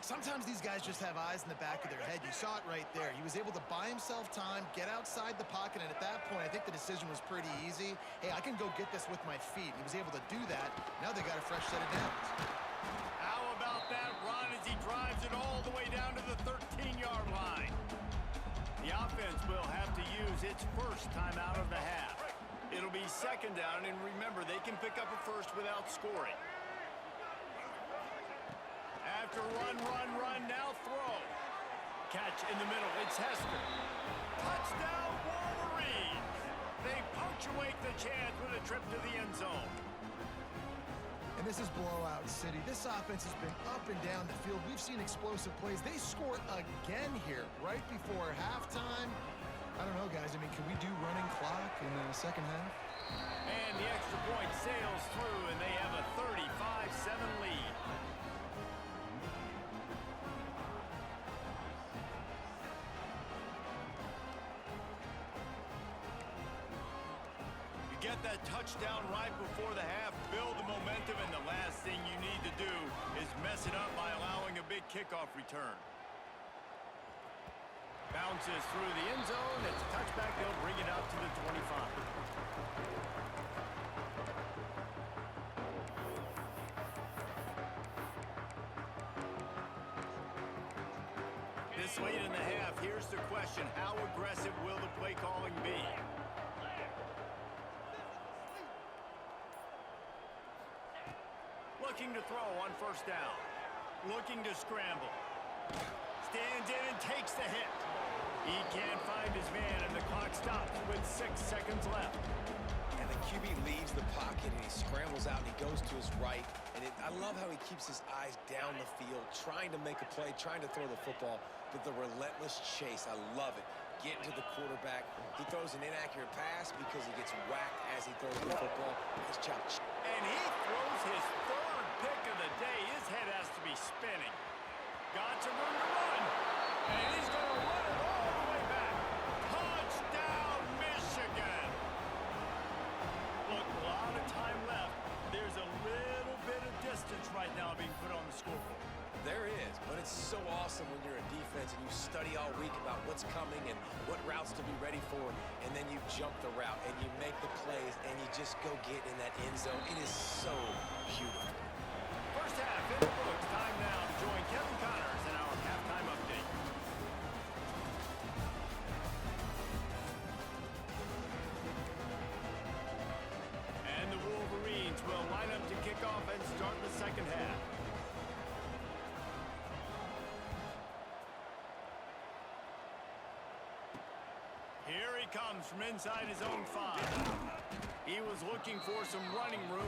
Sometimes these guys just have eyes in the back of their head. You saw it right there. He was able to buy himself time, get outside the pocket, and at that point, I think the decision was pretty easy. Hey, I can go get this with my feet. He was able to do that. Now they got a fresh set of downs. How about that run as he drives it all the way down to the 13-yard line? The offense will have to use its first time out of the half. It'll be 2nd down, and remember, they can pick up a first without scoring. After run, now throw. Catch in the middle, it's Hester. Touchdown, Wolverines! They punctuate the chance with a trip to the end zone. And this is blowout city. This offense has been up and down the field. We've seen explosive plays. They score again here right before halftime. I don't know, guys. I mean, can we do running clock in the second half? And the extra point sails through, and they have a 35-7 lead. Get that touchdown right before the half, build the momentum, and the last thing you need to do is mess it up by allowing a big kickoff return. Bounces through the end zone. It's a touchback. They'll bring it out to the 25. This late in the half, here's the question. How aggressive will the play calling be? Looking to throw on first down. Looking to scramble. Stands in and takes the hit. He can't find his man, and the clock stops with 6 seconds left. And the QB leaves the pocket, and he scrambles out, and he goes to his right. And I love how he keeps his eyes down the field, trying to make a play, trying to throw the football, but the relentless chase, I love it. Getting to the quarterback. He throws an inaccurate pass because he gets whacked as he throws the football. Nice job. And he throws his third pick of the day. His head has to be spinning. Got some room to run. And he's going to run it all the way back. Touchdown, Michigan. Look, a lot of time left. There's a little bit of distance right now being put on the scoreboard. There is, but it's so awesome when you're a defense and you study all week about what's coming and what routes to be ready for, and then you jump the route and you make the plays and you just go get in that end zone. It is so beautiful. First half in the books. Time now to join Kevin Connors in our halftime update. And the Wolverines will line up to kick off and start the second half. Here he comes from inside his own 5. He was looking for some running room.